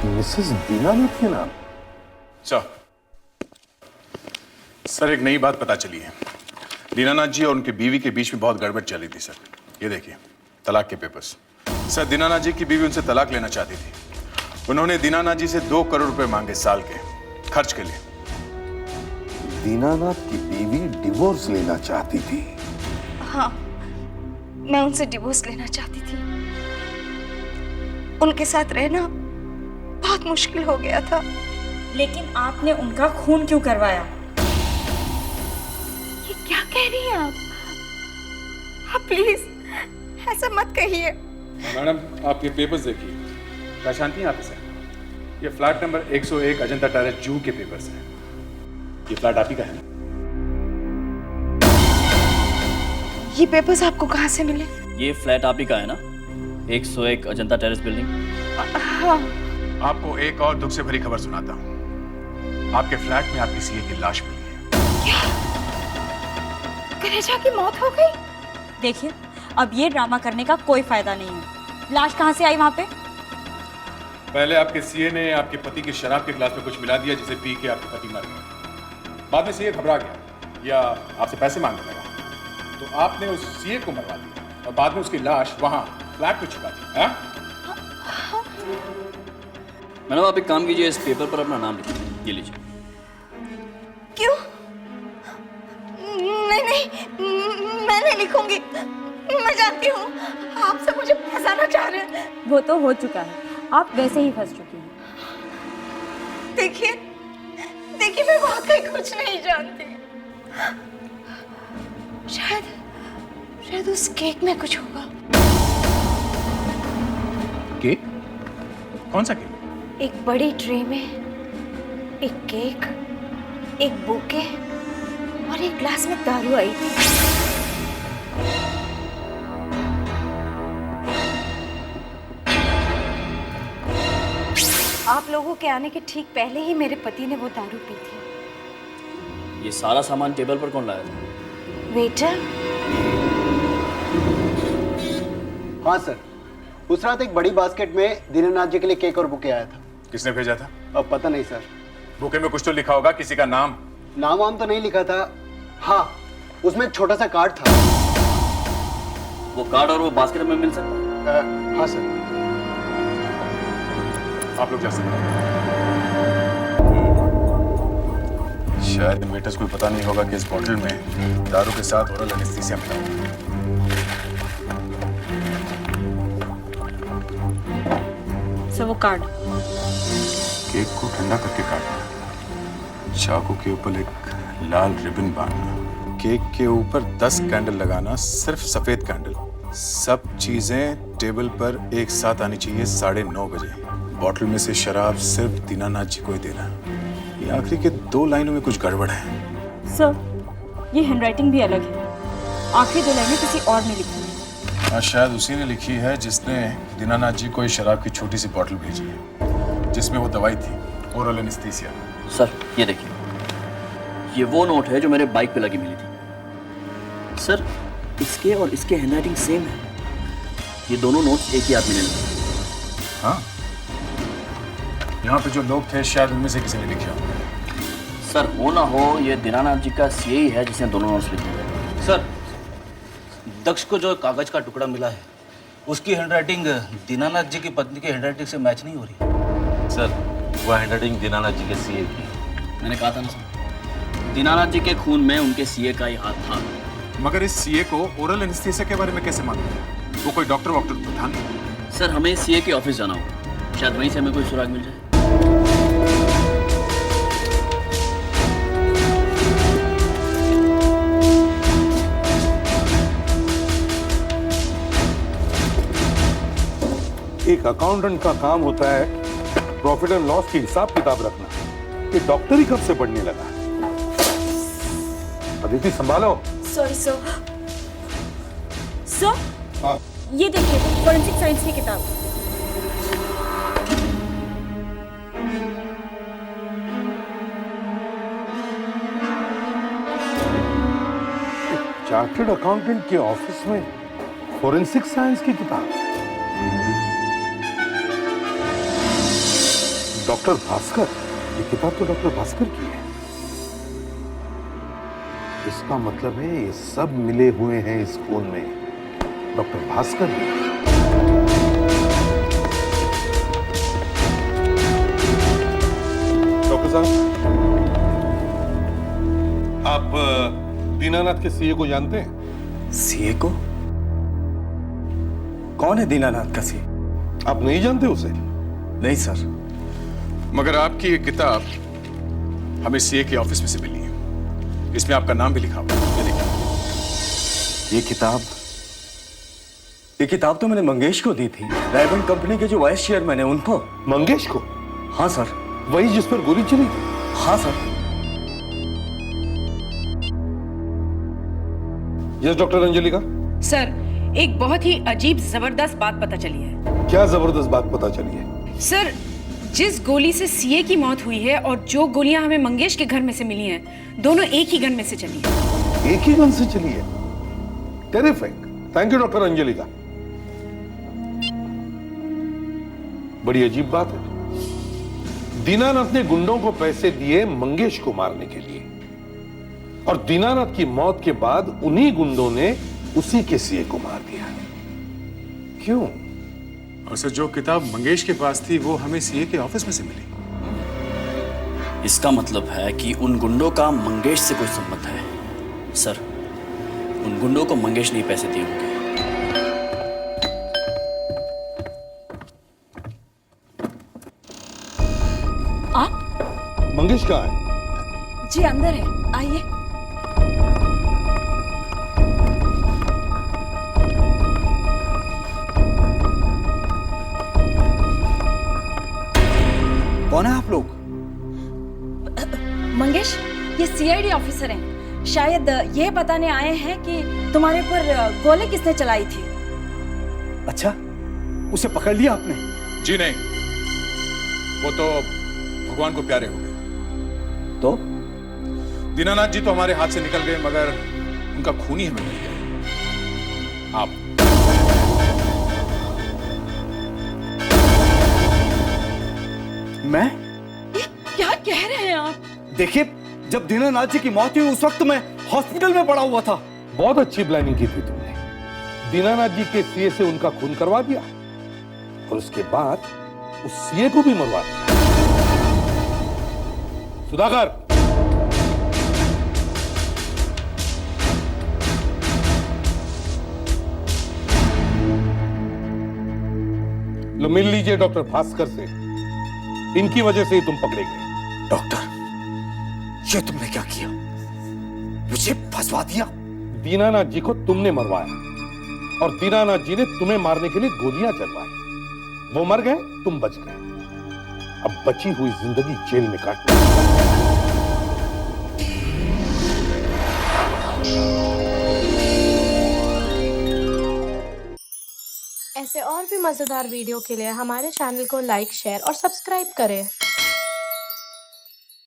मिसेस दीनानाथ के नाम? सर, एक नई बात पता चली है। दीनानाथ जी और उनकी बीवी के बीच में बहुत गड़बड़ चली थी सर। ये देखिए, तलाक के पेपर्स। सर, दीनानाथ जी की बीवी उनसे तलाक लेना चाहती थी। उन्होंने दीनानाथ जी से 2 करोड़ रुपए मांगे साल के खर्च के लिए। दीनानाथ की बीवी डिवोर्स लेना चाहती थी? हाँ, मैं उनसे डिवोर्स लेना चाहती थी। उनके साथ रहना बहुत मुश्किल हो गया था। लेकिन आपने उनका खून क्यों करवाया? ये क्या कह रही हैं आप? प्लीज ऐसा मत कहिए। मैडम, आप ये पेपर्स देखिए, पहचानती हैं आप इसे? ये flat number 101 Ajanta terrace Juhu के पेपर्स हैं। ये फ्लैट आप ही का है ना? ये पेपर्स आपको कहाँ से मिले? ये फ्लैट आप ही का है ना? 101 अजंता टेरेस बिल्डिंग। हाँ। आपको एक और दुख से भरी खबर सुनाता हूँ। आपके फ्लैट में आपकी सीए की लाश मिली है। क्या? कलेजा की मौत हो गई? देखिए, अब ये ड्रामा करने का कोई फायदा नहीं है। लाश कहाँ से आई वहाँ पे? पहले आपके सीए ने आपके पति के शराब के गिलास में कुछ मिला दिया, जिसे पी के आपके पति मर गए। बाद में सीए घबरा गया या आपसे पैसे मांगने लगा, तो आपने उस सीए को मरवा दिया और बाद में उसकी लाश वहां फ्लैट में छुपा दी। मैडम, आप एक काम कीजिए, इस पेपर पर अपना नाम लिखिए। ये लीजिए। क्यों? नहीं, मैं नहीं लिखूंगी। मैं जानती हूँ आप सब मुझे फंसाना चाह रहे हैं। वो तो हो चुका है, आप वैसे ही फंस चुकी हैं। देखिए, मैं वाकई कुछ नहीं जानती। शायद उस केक में कुछ होगा। केक? कौन सा केक? एक बड़ी ट्रे में एक केक, एक बुके और एक ग्लास में दारू आई थी। आप लोगों के आने के ठीक पहले ही मेरे पति ने वो दारू पी थी। ये सारा सामान टेबल पर कौन लाया था? वेटर। हाँ सर, उस रात एक बड़ी बास्केट में दीनानाथ जी के लिए केक और बुके आया था। किसने भेजा था? अब पता नहीं सर। बुके में कुछ तो लिखा होगा, किसी का नाम? नाम तो नहीं लिखा था। हाँ, उसमें एक छोटा सा कार्ड था। वो कार्ड और वो बास्केट में मिल सकता है? हाँ सर। आप लोग जा सकते हैं। शायद मेटर्स को पता नहीं होगा कि इस बॉटल में दारू के साथ ओरल एनेस्थीसिया मिला हुआ है। सर, वो कार्ड केक को ठंडा करके काटना, चाकू के ऊपर एक लाल रिबन बांधना, केक के ऊपर 10 कैंडल लगाना, सिर्फ सफेद कैंडल। सब चीजें टेबल पर एक साथ आनी चाहिए 9:30 बजे। बॉटल में से शराब सिर्फ दीनानाथ जी को ही देना। ये आखिरी के 2 लाइनों में कुछ गड़बड़ है। सर, ये हैंडराइटिंग भी अलग है। आखिरी 2 लाइनें किसी और ने लिखी है। हाँ, शायद उसी ने लिखी है जिसने दीनानाथ जी को इस शराब की छोटी सी बॉटल भेजी है, जिसमें वो दवाई थी, ओरल एनेस्थीसिया। सर, ये देखिए, ये वो नोट है जो मेरे बाइक पे लगी मिली थी। सर, इसके और इसके हैंडराइटिंग सेम है। ये दोनों नोट्स एक ही आदमी ने लिखे। हाँ, यहाँ पे जो लोग थे शायद उनमें से किसी ने लिखा होगा। सर, हो ना हो ये दीनानाथ जी का सीए ही है जिसने दोनों नोट्स लिखे हैं। सर, दक्ष को जो कागज का टुकड़ा मिला है, उसकी हैंडराइटिंग दीनानाथ जी की पत्नी की हैंडराइटिंग से मैच नहीं हो रही। सर, वह हैंडराइटिंग दीनानाथ जी के सीए की। मैंने कहा था ना सर, दीनानाथ जी के खून में उनके सीए का ही हाथ था। मगर इस सीए को ओरल एनेस्थीसिया के बारे में कैसे मालूम? वो कोई डॉक्टर वॉक्टर तो था नहीं। सर, हमें सीए के ऑफिस जाना होगा, शायद वहीं से हमें कोई सुराग मिल जाए। एक अकाउंटेंट का काम होता है प्रॉफिट एंड लॉस की हिसाब किताब रखना। ये डॉक्टर ही कब से पढ़ने लगा? अदिति, संभालो। Sorry sir. सर, ये देखिए, फॉरेंसिक साइंस की किताब। चार्टर्ड अकाउंटेंट के ऑफिस में फॉरेंसिक साइंस की किताब। डॉक्टर भास्कर, ये किताब तो डॉक्टर भास्कर की है। इसका मतलब है ये सब मिले हुए हैं इस खून में डॉक्टर भास्कर में। डॉक्टर साहब, आप दीनानाथ के सीए को जानते हैं? सीए को? कौन है दीनानाथ का सीए? आप नहीं जानते उसे? नहीं सर। मगर आपकी ये किताब हमें सीए के ऑफिस में से मिली है। इसमें आपका नाम भी लिखा हुआ है। ये देखिए। ये किताब तो मैंने मंगेश को दी थी, रायबंड कंपनी के जो वाइस चेयरमैन है उनको। मंगेश को? हाँ सर। वही जिस पर गोली चली थी? हाँ sir. Yes doctor Anjalika. Sir, एक बहुत ही अजीब जबरदस्त बात पता चली है। क्या जबरदस्त बात पता चली है? सर, जिस गोली से सीए की मौत हुई है और जो गोलियां हमें मंगेश के घर में से मिली हैं, दोनों एक ही गन में से चली है। एक ही गन से चली है? Terrific. Thank you doctor Anjalika. बड़ी अजीब बात है। दीनानाथ ने गुंडों को पैसे दिए मंगेश को मारने के लिए, और दीनानाथ की मौत के बाद उन्हीं गुंडों ने उसी के सीए को मार दिया। क्यों? और सर, जो किताब मंगेश के पास थी वो हमें सीए के ऑफिस में से मिली। इसका मतलब है कि उन गुंडों का मंगेश से कोई संबंध है। सर, उन गुंडों को मंगेश ने पैसे दिए होंगे। आप? मंगेश कहाँ है? जी अंदर है, आइए। कौन है आप लोग? मंगेश, ये सीआईडी ऑफिसर हैं। शायद ये बताने आए हैं कि तुम्हारे ऊपर गोली किसने चलाई थी। अच्छा, उसे पकड़ लिया आपने? जी नहीं, वो तो भगवान को प्यारे हो गए। तो दीनानाथ जी तो हमारे हाथ से निकल गए, मगर उनका खून ही हमें मिल गया। आप मैं? क्या कह रहे हैं आप? देखिए, जब दीनानाथ जी की मौत हुई उस वक्त मैं हॉस्पिटल में पड़ा हुआ था। बहुत अच्छी प्लानिंग की थी तुमने। दीनानाथ जी के सीए से उनका खून करवा दिया और उसके बाद उस सीए को भी मरवा दिया। सुधाकर, लो मिल लीजिए डॉक्टर भास्कर से। इनकी वजह से ही तुम पकड़े गए। डॉक्टर, ये तुमने क्या किया? मुझे फंसवा दिया। दीनानाथ जी को तुमने मरवाया और दीनानाथ जी ने तुम्हें मारने के लिए गोलियां चलवाई। वो मर गए, तुम बच गए। अब बची हुई जिंदगी जेल में काटना। ऐसे और भी मजेदार वीडियो के लिए हमारे चैनल को लाइक, शेयर और सब्सक्राइब करें।